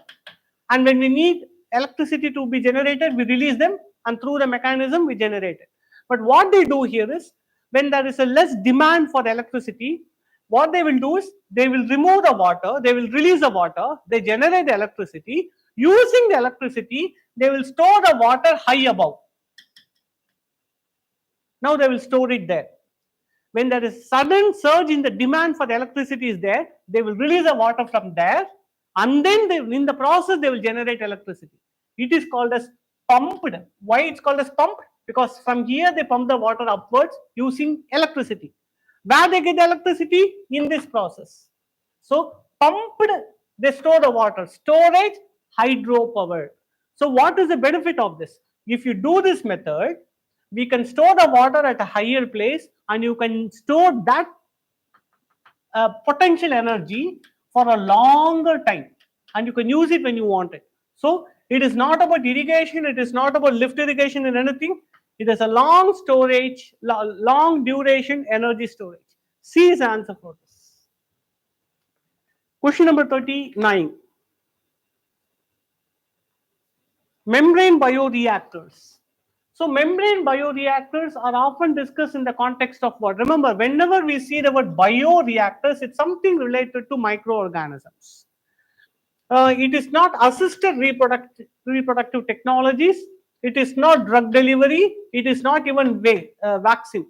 and when we need electricity to be generated, we release them, and through the mechanism we generate it. But what they do here is, when there is a less demand for electricity, what they will do is they will remove the water, they will release the water, they generate the electricity. Using the electricity, they will store the water high above. Now they will store it there. When there is sudden surge in the demand for the electricity is there, they will release the water from there, and then in the process they will generate electricity. It is called as pumped. Why it's called as pumped? Because from here they pump the water upwards using electricity. Where they get the electricity? In this process. So pumped, they store the water. Storage, hydropower. So what is the benefit of this? If you do this method, we can store the water at a higher place, and you can store that potential energy for a longer time, and you can use it when you want it. So it is not about irrigation, it is not about lift irrigation and anything. It is a long storage, long duration energy storage. C is the answer for this. Question number 39. Membrane bioreactors. So membrane bioreactors are often discussed in the context of what? Remember, whenever we see the word bioreactors, it's something related to microorganisms. It is not assisted reproductive technologies. It is not drug delivery. It is not even vaccine.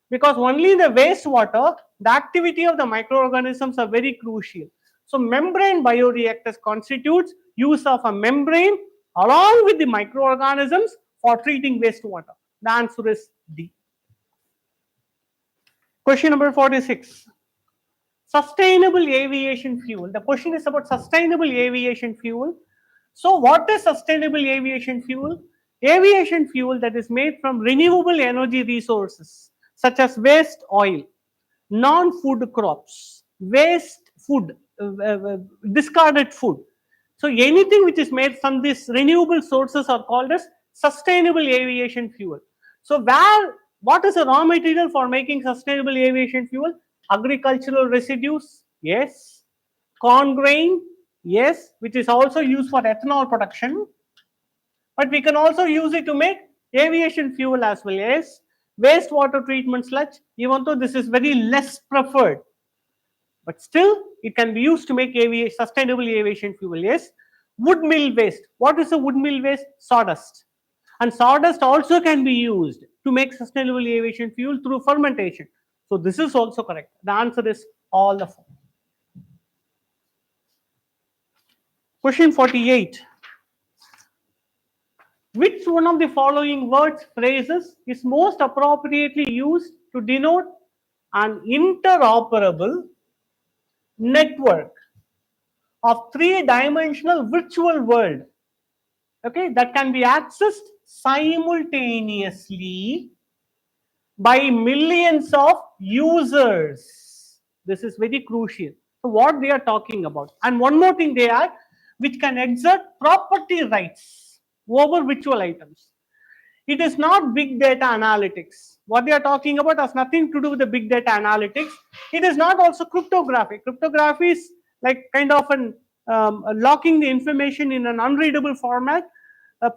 Because only in the wastewater, the activity of the microorganisms are very crucial. So membrane bioreactors constitutes use of a membrane along with the microorganisms for treating wastewater. The answer is D. Question number 46. Sustainable aviation fuel. The question is about sustainable aviation fuel. So what is sustainable aviation fuel? Aviation fuel that is made from renewable energy resources such as waste oil, non-food crops, waste food, discarded food. So anything which is made from these renewable sources are called as sustainable aviation fuel. So what is the raw material for making sustainable aviation fuel? Agricultural residues, yes. Corn grain, yes, which is also used for ethanol production. But we can also use it to make aviation fuel as well as wastewater treatment sludge, even though this is very less preferred. But still, it can be used to make sustainable aviation fuel. Yes, wood mill waste. What is a wood mill waste? Sawdust. And sawdust also can be used to make sustainable aviation fuel through fermentation. So this is also correct. The answer is all the four. Question 48. Which one of the following words, phrases is most appropriately used to denote an interoperable network of three-dimensional virtual world, okay, that can be accessed simultaneously by millions of users? This is very crucial. So what they are talking about, and one more thing they are, which can exert property rights over virtual items. It is not big data analytics. What they are talking about has nothing to do with the big data analytics. It is not also cryptography. Cryptography is like kind of locking the information in an unreadable format.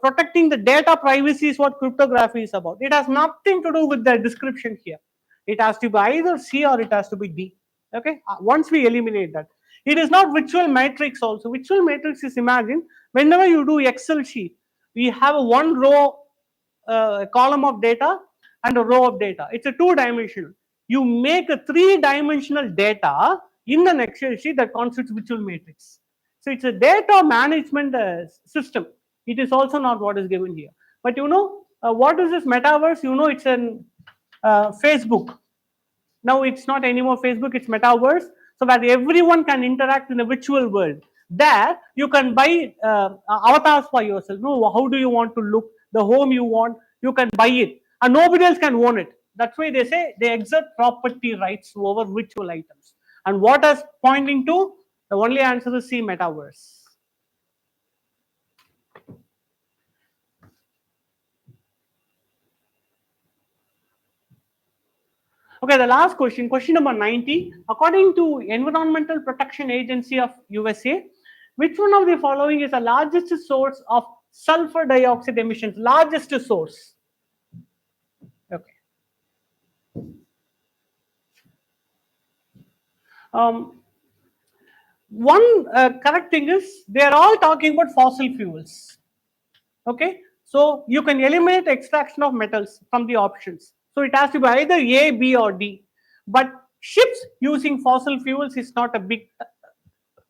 Protecting the data privacy is what cryptography is about. It has nothing to do with the description here. It has to be either C or it has to be D. Okay. Once we eliminate that, it is not virtual matrix also. Virtual matrix is, imagine whenever you do Excel sheet, we have a one row column of data and a row of data. It's a two-dimensional. You make a three-dimensional data in an Excel sheet that constitutes virtual matrix. So it's a data management system. It is also not what is given here. But you know, what is this metaverse? You know, it's an Facebook. Now it's not anymore Facebook, it's metaverse. So that everyone can interact in a virtual world. There, you can buy avatars for yourself. No, how do you want to look? The home you want, you can buy it. And nobody else can own it. That's why they say they exert property rights over virtual items. And what is pointing to? The only answer is C, metaverse. Okay, the last question, question number 90. According to Environmental Protection Agency of USA, which one of the following is the largest source of sulfur dioxide emissions? Largest source. Okay. One correct thing is they are all talking about fossil fuels. Okay, so you can eliminate extraction of metals from the options. So it has to be either A, B, or D. But ships using fossil fuels is not a big,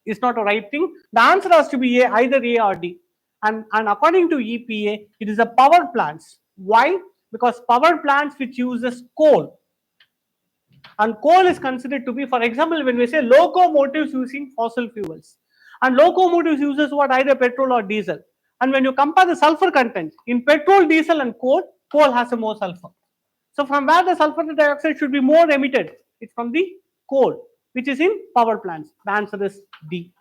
is not a right thing. The answer has to be A, either A or D. And according to EPA, it is the power plants. Why? Because power plants which uses coal, and coal is considered to be, for example, when we say locomotives using fossil fuels, and locomotives uses what, either petrol or diesel. And when you compare the sulfur content in petrol, diesel, and coal, coal has a more sulfur. So from where the sulfur dioxide should be more emitted? It's from the coal, which is in power plants. The answer is D.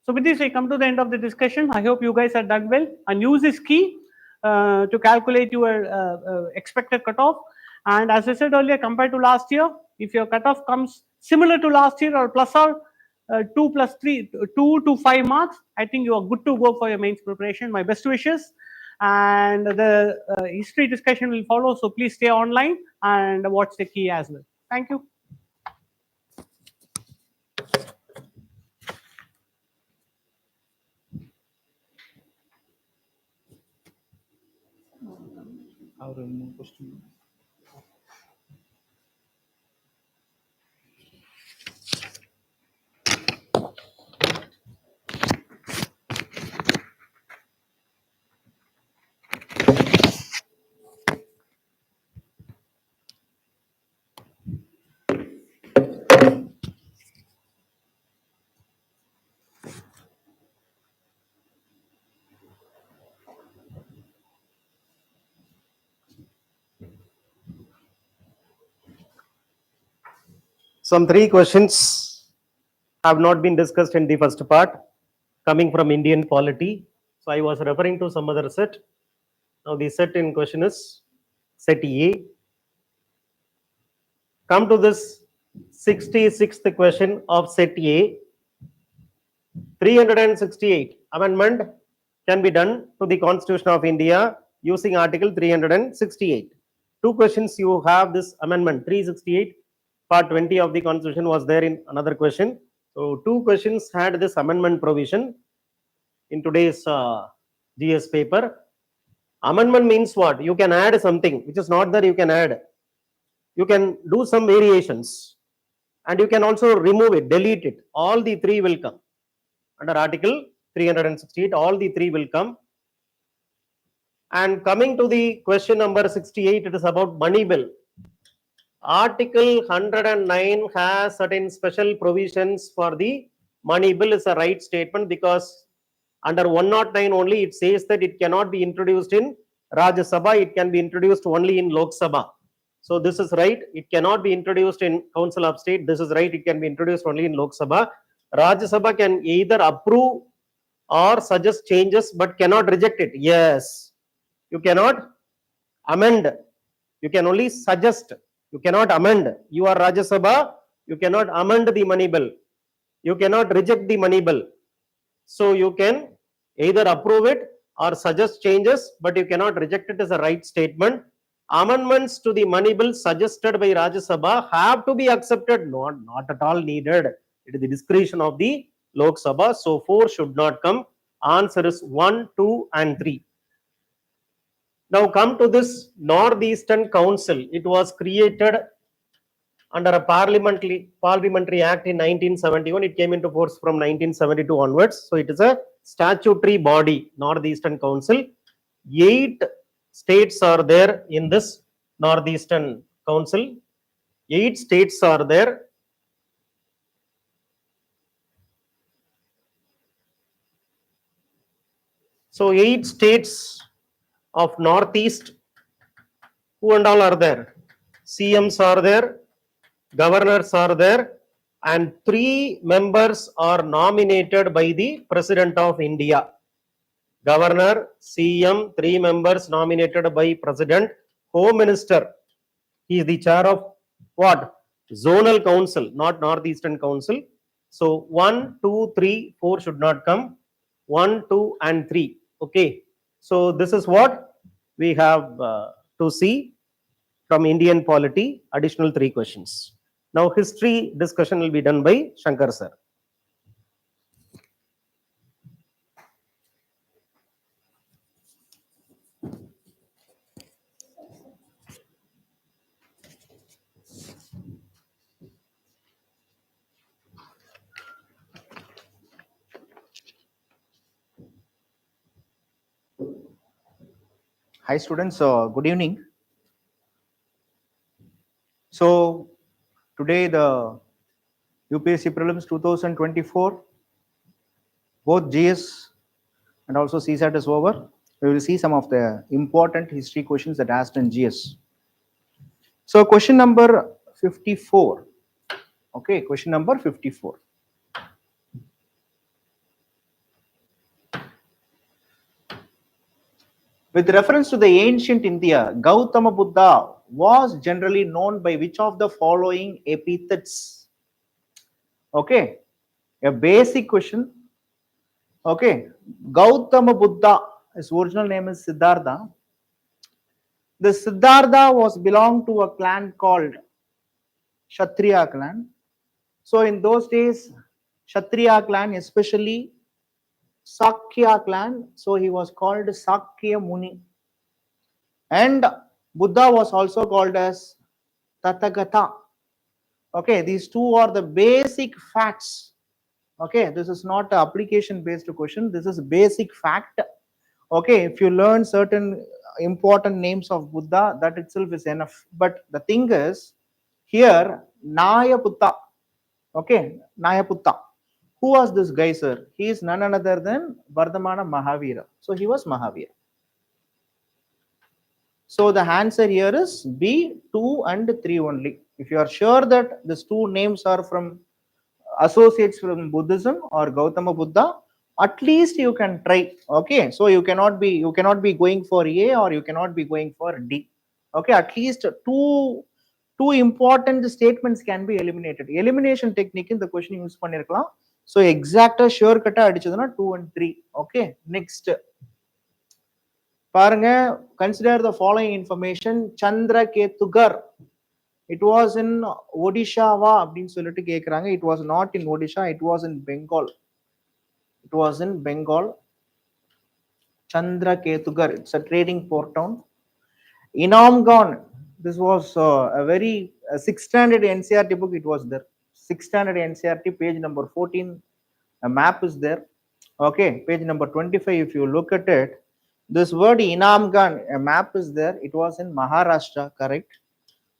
So with this, I come to the end of the discussion. I hope you guys are done well, and use this key to calculate your expected cutoff. And as I said earlier, compared to last year, if your cutoff comes similar to last year or plus or 2 plus 3, 2 to 5 marks, I think you are good to go for your mains preparation. My best wishes. And the history discussion will follow. So please stay online and watch the key as well. Thank you. Question. Some 3 questions have not been discussed in the first part, coming from Indian polity. So I was referring to some other set. Now the set in question is set A. Come to this 66th question of set A. 368 amendment can be done to the Constitution of India using Article 368. 2 questions you have this amendment 368. Part 20 of the Constitution was there in another question. So 2 questions had this amendment provision in today's GS paper. Amendment means what? You can add something which is not there, you can add. You can do some variations, and you can also remove it, delete it. All the 3 will come. Under Article 368, all the 3 will come. And coming to the question number 68, it is about money bill. Article 109 has certain special provisions for the money bill. Is a right statement, because under 109 only it says that it cannot be introduced in Rajya Sabha, it can be introduced only in Lok Sabha. So this is right, it cannot be introduced in Council of State. This is right, it can be introduced only in Lok Sabha. Rajya Sabha can either approve or suggest changes but cannot reject it. Yes, you cannot amend, you can only suggest. You cannot amend. You are Rajya Sabha, you cannot amend the money bill. You cannot reject the money bill. So you can either approve it or suggest changes, but you cannot reject it as a right statement. Amendments to the money bill suggested by Rajya Sabha have to be accepted, not at all needed. It is the discretion of the Lok Sabha. So 4 should not come. Answer is 1, 2, and 3. Now come to this Northeastern Council. It was created under a parliamentary act in 1971. It came into force from 1972 onwards. So it is a statutory body, Northeastern Council. 8 states are there in this Northeastern Council. 8 states are there. So 8 states of Northeast, who and all are there? CMs are there, governors are there, and 3 members are nominated by the President of India. Governor, CM, 3 members nominated by President. Home Minister, he is the chair of what? Zonal council, not Northeastern Council. So 1, 2, 3, 4 should not come. 1, 2, and 3. Okay. So this is what we have to see from Indian polity. Additional 3 questions. Now history discussion will be done by Shankar sir. Hi students, good evening. So today the UPSC Prelims 2024, both GS and also CSAT is over. We will see some of the important history questions that asked in GS. So question number 54. Okay, question number 54. With reference to the ancient India, Gautama Buddha was generally known by which of the following epithets? Okay, a basic question. Okay, Gautama Buddha, his original name is Siddhartha. The Siddhartha was belonged to a clan called Kshatriya clan. So in those days, Kshatriya clan, especially Sakya clan, so he was called Sakya Muni. And Buddha was also called as Tathagata. Okay, these two are the basic facts. Okay, this is not an application based question, this is basic fact. Okay, if you learn certain important names of Buddha, that itself is enough. But the thing is, here, Nayaputta. Okay, Nayaputta. Who was this guy, sir? He is none other than Vardhamana Mahavira. So he was Mahavira. So the answer here is B, 2 and 3 only. If you are sure that these two names are from associates from Buddhism or Gautama Buddha, at least you can try. Okay, so you cannot be going for A or you cannot be going for D. Okay, at least two important statements can be eliminated. Elimination technique in the question use pannirkalam. So exact sure cut adichaduna 2 and 3. Okay, next. Paranga, consider the following information. Chandra Ketugar. It was in Odisha. It was not in Odisha, it was in Bengal. It was in Bengal. Chandra Ketugar. It's a trading port town. Inamgan. This was a very 6th standard NCRT book. It was there. 6th standard NCRT, page number 14. A map is there. Okay, page number 25. If you look at it, this word Inamgan, a map is there. It was in Maharashtra, correct?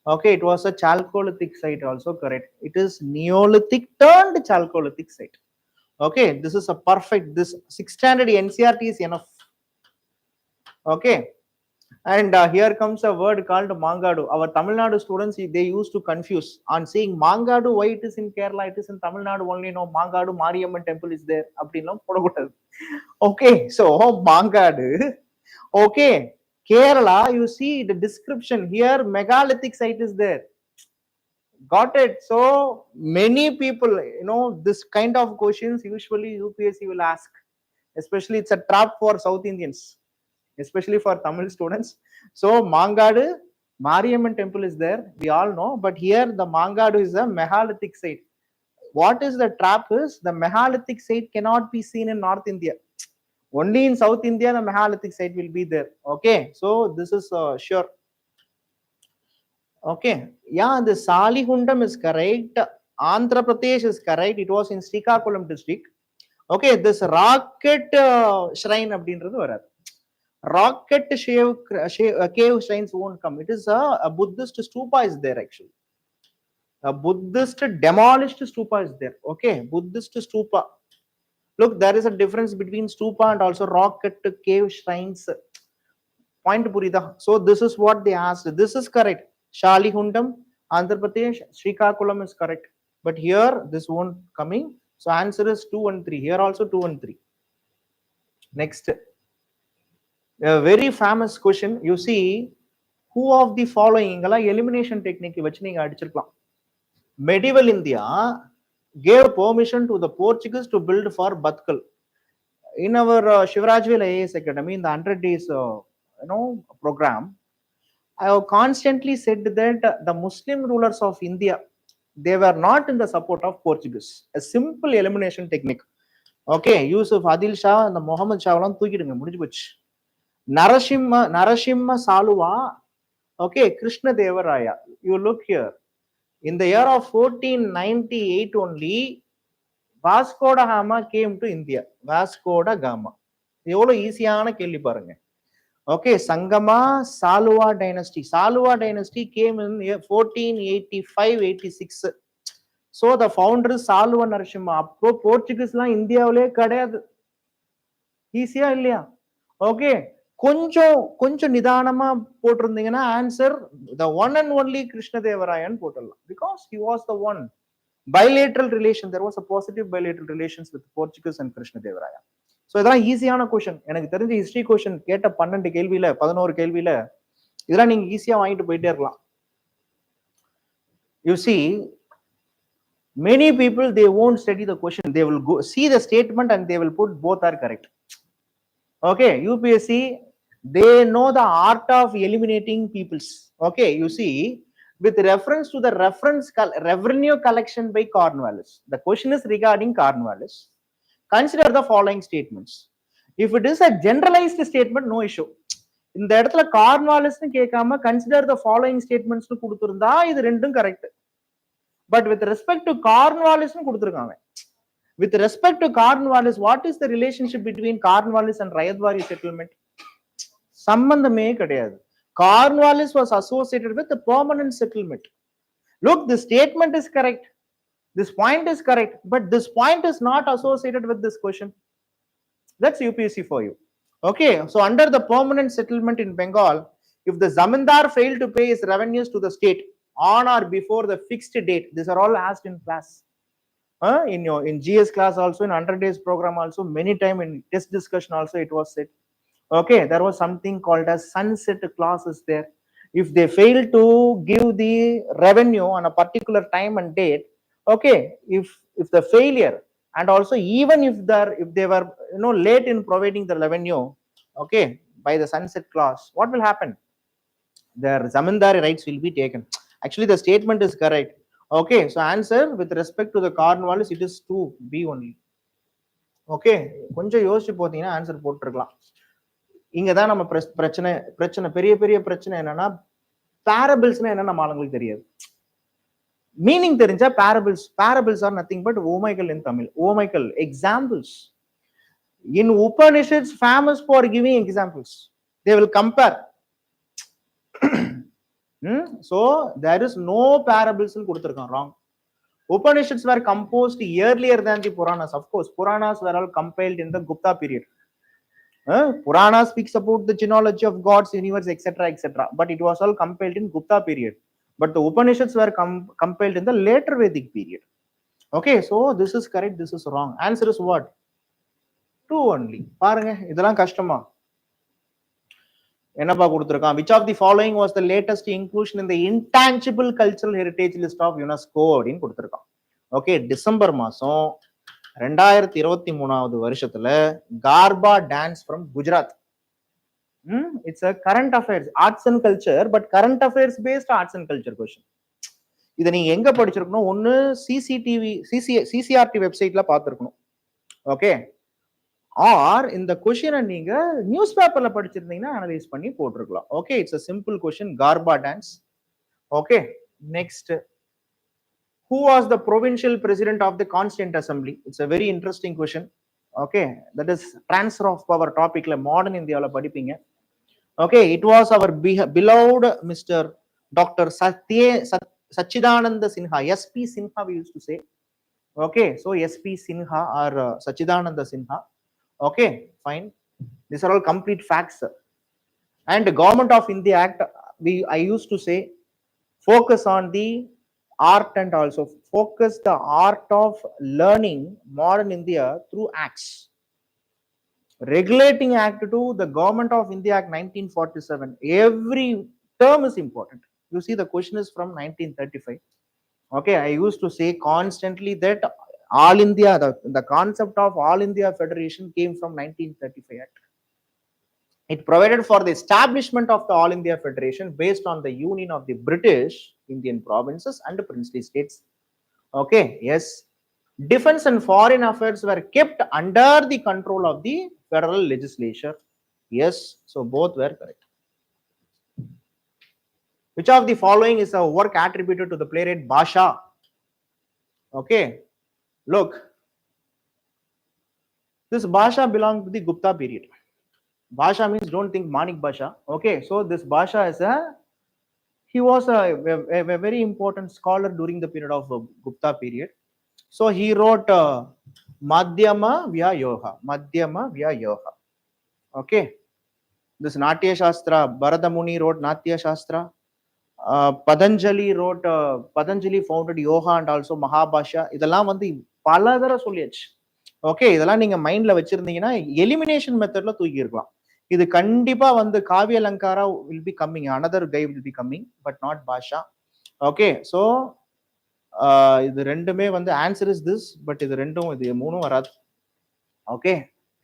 Okay, it was a Chalcolithic site also, correct? It is Neolithic turned Chalcolithic site. Okay, this is a perfect, this 6th standard NCRT is enough. Okay, and here comes a word called Mangadu. Our Tamil Nadu students, they used to confuse on saying Mangadu, why it is in Kerala, it is in Tamil Nadu only. No, Mangadu Mariamman temple is there. Okay, so Mangadu. Okay, Kerala, you see the description here, megalithic site is there. Got it? So many people, this kind of questions usually UPSC will ask. Especially it's a trap for South Indians, especially for Tamil students. So Mangadu, Mariamman temple is there, we all know, but here the Mangadu is a megalithic site. What is the trap is, the megalithic site cannot be seen in North India. Only in South India, the megalithic site will be there. Okay, so this is sure. Okay, yeah, the Salihundam is correct. Andhra Pradesh is correct. It was in Srikakulam district. Okay, this rocket shrine abdinrathu varadhu. Rocket cave shrines won't come. It is a Buddhist stupa is there actually. A Buddhist demolished stupa is there. Okay, Buddhist stupa. Look, there is a difference between stupa and also rocket cave shrines. Point Purida. So this is what they asked. This is correct. Shalihundam, Andhra Pradesh, Srikakulam is correct. But here this won't coming. So answer is 2 and 3. Here also 2 and 3. Next. A very famous question. You see, Who of the following ingala elimination technique வச்சு நீங்க அடிச்சிருக்கலாம். Medieval India gave permission to the Portuguese to build for Batkal. In our Sivarajavel IAS Academy, in the 100 days program, I have constantly said that the Muslim rulers of India, they were not in the support of Portuguese. A simple elimination technique. Okay, Yusuf Adil Shah and the Muhammad Shah எல்லாம் தூக்கிடுங்க, முடிஞ்சு போச்சு. Narasimha Saluva, okay, Krishna Devaraya. You look here. In the year of 1498 only, Vasco da Gama came to India. Vasco da Gama. எவ்வளவு ஈஸியான கேள்வி பாருங்க. Okay, Sangama Saluva dynasty. Saluva dynasty came in 1485-86. So the founder is Saluva Narasimha. அப்போ போர்ச்சுகீஸ்லாம் இந்தியாவிலே கிடையாது. ஈஸியா இல்லையா? Okay, கொஞ்சம் நிதானமா போட்டிருந்தீங்கன்னா answer the one and only Krishna Devarayan போட்டுடலாம். Because he was the one. Bilateral relation, there was a positive bilateral relations with Portuguese and Krishna Devaraya. So இதெல்லாம் ஈஸியான கொஸ்டின். எனக்கு தெரிஞ்ச ஹிஸ்டரி கொஸ்டின் கேட்ட 12 கேள்வியில 11 கேள்வியில இதெல்லாம் நீங்க ஈஸியா வாங்கிட்டு போயிட்டே இருக்கலாம். You see, many people, they won't study the question. They will go see the statement and they will put both are correct. Okay, UPSC, they know the art of eliminating peoples. Okay, you see, with reference to the revenue collection by Cornwallis. The question is regarding Cornwallis. Consider the following statements. If it is a generalized statement, no issue. இந்த இடத்துல கார்ன்வாலிஸ்னு கேட்காம consider the following statements னு கொடுத்திருந்தா இது ரெண்டும் correct. But with respect to Cornwallisனு கொடுத்திருக்காங்க. With respect to Cornwallis, what is the relationship between Cornwallis and Rayadwari settlement? சம்பந்தமே கிடையாது. Cornwallis was associated with the permanent settlement. Look, this statement is correct. This point is correct, but this point is not associated with this question. That's UPSC for you. Okay, so under the permanent settlement in Bengal, if the zamindar failed to pay his revenues to the state on or before the fixed date, these are all asked in class. In GS class also, in 100 days program also, many time in test discussion also it was said. Okay, there was something called as sunset clauses there. If they fail to give the revenue on a particular time and date, okay, if the failure, and also even if they were late in providing the revenue, okay, by the sunset clause, what will happen? Their zamindari rights will be taken. Actually, the statement is correct. Okay, so answer with respect to the Cornwallis, it is 2B only. Okay, கொஞ்சம் யோசிச்சு போத்தீங்கன்னா answer போட்டுருக்கலாம். இங்கதான் நம்ம பிரச்சனை பெரிய பிரச்சனை என்னன்னா, parablesனா என்ன நம்ம ஆளுங்களுக்கு தெரியாது. மீனிங் தெரிஞ்சா parables are nothing but ஓமைகள் in Tamil. ஓமைகள், examples. In Upanishads, famous for giving examples. They will compare. So there is no parables in கொடுத்திருக்கான், wrong. Upanishads were composed earlier than the Puranas. Of course, Puranas were all compiled in the Gupta period. Purana speaks about the genealogy of gods, universe, etc., etc. But it was all compiled in Gupta period. But the Upanishads were compiled in the later Vedic period. Okay, so this is correct, this is wrong. Answer is what? 2 only. பாருங்க, இதெல்லாம் கஷ்டமா? என்னப்பா கொடுத்திருக்கான்? Which of the following was the latest inclusion in the intangible cultural heritage list of UNESCO அப்படின்னு கொடுத்திருக்கான். Okay, December மாசம் 2023 வருஷத்துல Garba dance from Gujarat. It's a current affairs, arts and culture, but current affairs based arts and culture question. இதை நீங்க எங்க படிச்சிருக்கணும்? ஒன்னு CCRT வெப்சைட்ல பார்த்திருக்கணும். Okay, R இந்த கொஸ்டினை நீங்க நியூஸ் பேப்பர்ல படிச்சிருந்தீங்கன்னா அனலைஸ் பண்ணி போட்டிருக்கலாம். Okay, it's a simple question, Garba dance. Okay, next, who was the provincial president of the Constituent Assembly? It's a very interesting question. Okay, that is transfer of power topic la modern India la padipinga. Okay, it was our beloved Mr. Dr. Sachidananda Sinha, SP Sinha we used to say. Okay, so SP Sinha or Sachidananda Sinha. Okay, fine. These are all complete facts. And the Government of India Act, I used to say, focus on the art and also focus the art of learning modern India through acts. Regulating Act 2, the Government of India Act 1947, every term is important. You see, the question is from 1935. Okay, I used to say constantly that All India, the concept of All India Federation came from 1935 Act. It provided for the establishment of the All India Federation based on the union of the British Indian provinces and the princely states. Okay, yes. Defense and foreign affairs were kept under the control of the federal legislature. Yes, so both were correct. Which of the following is a work attributed to the playwright Basha? Okay, look, this Basha belonged to the Gupta period. Basha means don't think Manik Basha. Okay, so this Basha is he was a very important scholar during the period of Gupta period. So he wrote Madhyama Vyayoha. Madhyama Vyayoha. Okay, this Natya Shastra, Bharata Muni wrote Natya Shastra. Patanjali wrote, Patanjali founded Yoga and also Mahabhasha. இதெல்லாம் வந்து பல தடவை சொல்லியாச்சு. Okay, இதெல்லாம் நீங்க மைண்ட்ல வச்சிருந்தீங்கன்னா elimination மெத்தட்ல தூக்கி இருக்கலாம். இது கண்டிப்பா வந்து Kavya Alankara will be coming, another guy will be coming, but not Bhasa. Okay, so இது ரெண்டுமே வந்து ஆன்சர் இஸ் திஸ், பட் இது ரெண்டும் இது மூணும் வராது. Okay,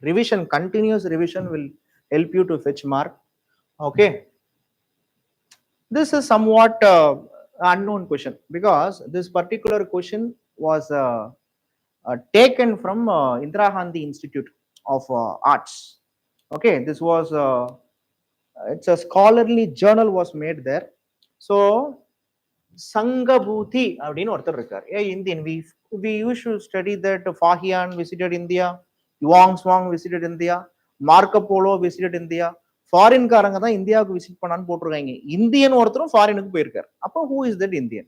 revision, continuous revision will help you to fetch mark. Okay, this is somewhat unknown question because this particular question was taken from Indira Gandhi Institute of Arts. Okay, this was it's a scholarly journal was made there. So Sangabhuti அப்படின்னு ஒருத்தர் இருக்கார். Indian, we used to study that Fahian visited India, Yuan Swang visited India, Marco Polo visited India. ஃபாரின்காரங்க தான் இந்தியாவுக்கு visit பண்ணான்னு போட்டிருக்காங்க. Indian ஒருத்தரும் ஃபாரினுக்கு போயிருக்காரு. அப்போ who is that Indian?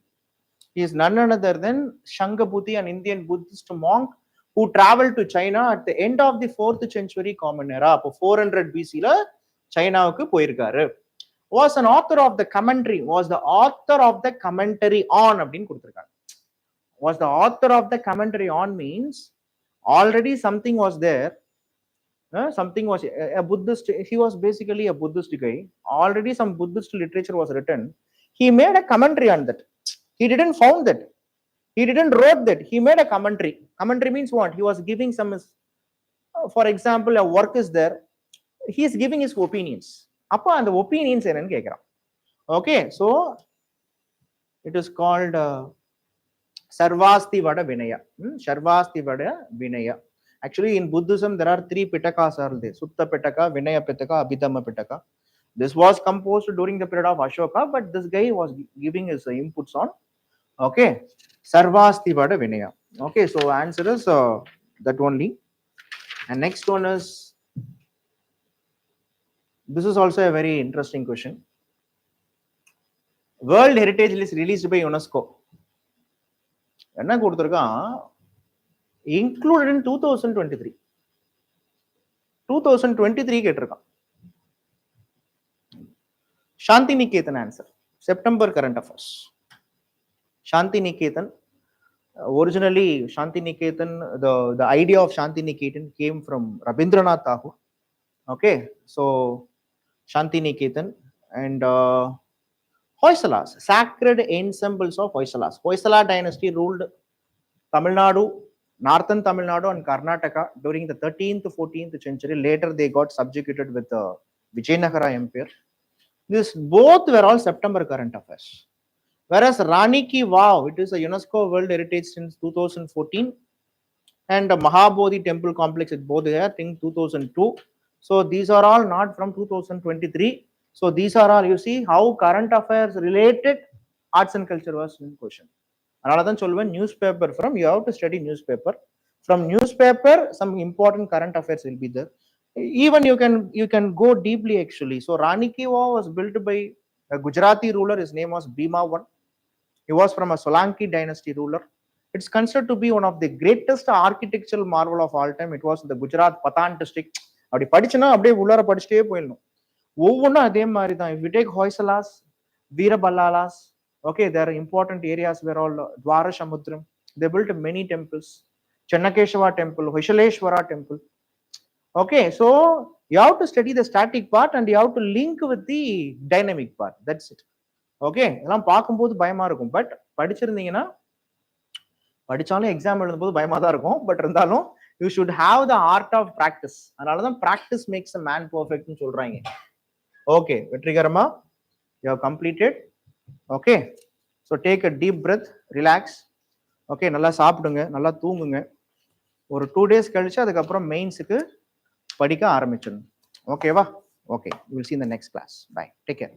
He is none other than Sangabhuti, an Indian Buddhist monk who traveled to China at the end of the 4th century common era. அப்போ 400 BC ல சைனாவுக்கு போயிருக்காரு. Was an author of the commentary, was the author of the commentary on அப்படின்னு கொடுத்திருக்காங்க. Was the author of the commentary on means already something was there. Something was a Buddhist, he was basically a Buddhist guy. Already some Buddhist literature was written. He made a commentary on that. He didn't found that. He didn't wrote that. He made a commentary. Commentary means what? He was giving some, for example, a work is there. He is giving his opinions. Appa and the opinions ennu kekran. Okay, so it is called Sarvasti Vada Vinaya. Sarvasti Vada Vinaya. Actually, in Buddhism, there are 3 Pitakas are there: Sutta Pitaka, Vinaya Pitaka, Abhidhamma Pitaka. This was composed during the period of Ashoka, but this guy was giving his inputs on. Okay, Sarvasti Vada Vinaya. Okay, so answer is that only. And next one is, this is also a very interesting question. World Heritage List released by UNESCO. என்ன கொடுத்திருக்கான்? Included in 2023. 2023 கேட்டிருக்கான். Shanti Niketan answer. September current affairs. Shanti Niketan. Originally, Shanti Niketan, the idea of Shanti Niketan came from Rabindranath Tagore. Okay, so Shanti Niketan and Hoysalas, sacred ensembles of Hoysalas. Hoysala dynasty ruled Tamil Nadu, northern Tamil Nadu and Karnataka during the 13th to 14th century. Later they got subjugated with the Vijayanagara Empire. This both were all September current affairs. Whereas Rani Ki Vav, it is a UNESCO World Heritage since 2014, and the Mahabodhi Temple Complex is both there in 2002. So these are all not from 2023. So these are all, you see how current affairs related arts and culture was in question. அதனால தான் சொல்லுவேன் newspaper from, you have to study newspaper. From newspaper, some important current affairs will be there. Even you can go deeply actually. So Rani Ki Vav was built by a Gujarati ruler. His name was Bhima I. He was from a Solanki dynasty ruler. It's considered to be one of the greatest architectural marvel of all time. It was in the Gujarat Patan district. அப்படி படிச்சுன்னா அப்படியே உள்ளார படிச்சுட்டே போயிடணும். ஒவ்வொன்றும் அதே மாதிரி தான். If we take Hoysalas, Veeraballalas, okay, there are important areas where all Dwara Samudram. They built many temples. Chennakeshwara temple, Hoysaleshwara temple. Okay, so You have to study the static part and you have to link with the dynamic part. That's it. Okay, இதெல்லாம் பார்க்கும்போது பயமா இருக்கும், but படிச்சிருந்தீங்கன்னா, படிச்சாலும் exam எழுதும்போது பயமா தான் இருக்கும், but இருந்தாலும் you should have the art of practice. அதனால தான் practice makes a man perfect னு சொல்றாங்க. Okay, வெற்றிகரமா you have completed. Okay, so take a deep breath, relax. Okay, நல்லா சாப்பிடுங்க, நல்லா தூங்குங்க. ஒரு 2 days கழிச்சு அதுக்கப்புறம் மெயின்ஸுக்கு படிக்க ஆரம்பிச்சிடணும். ஓகேவா? Okay, we'll see in the next class. Bye, take care.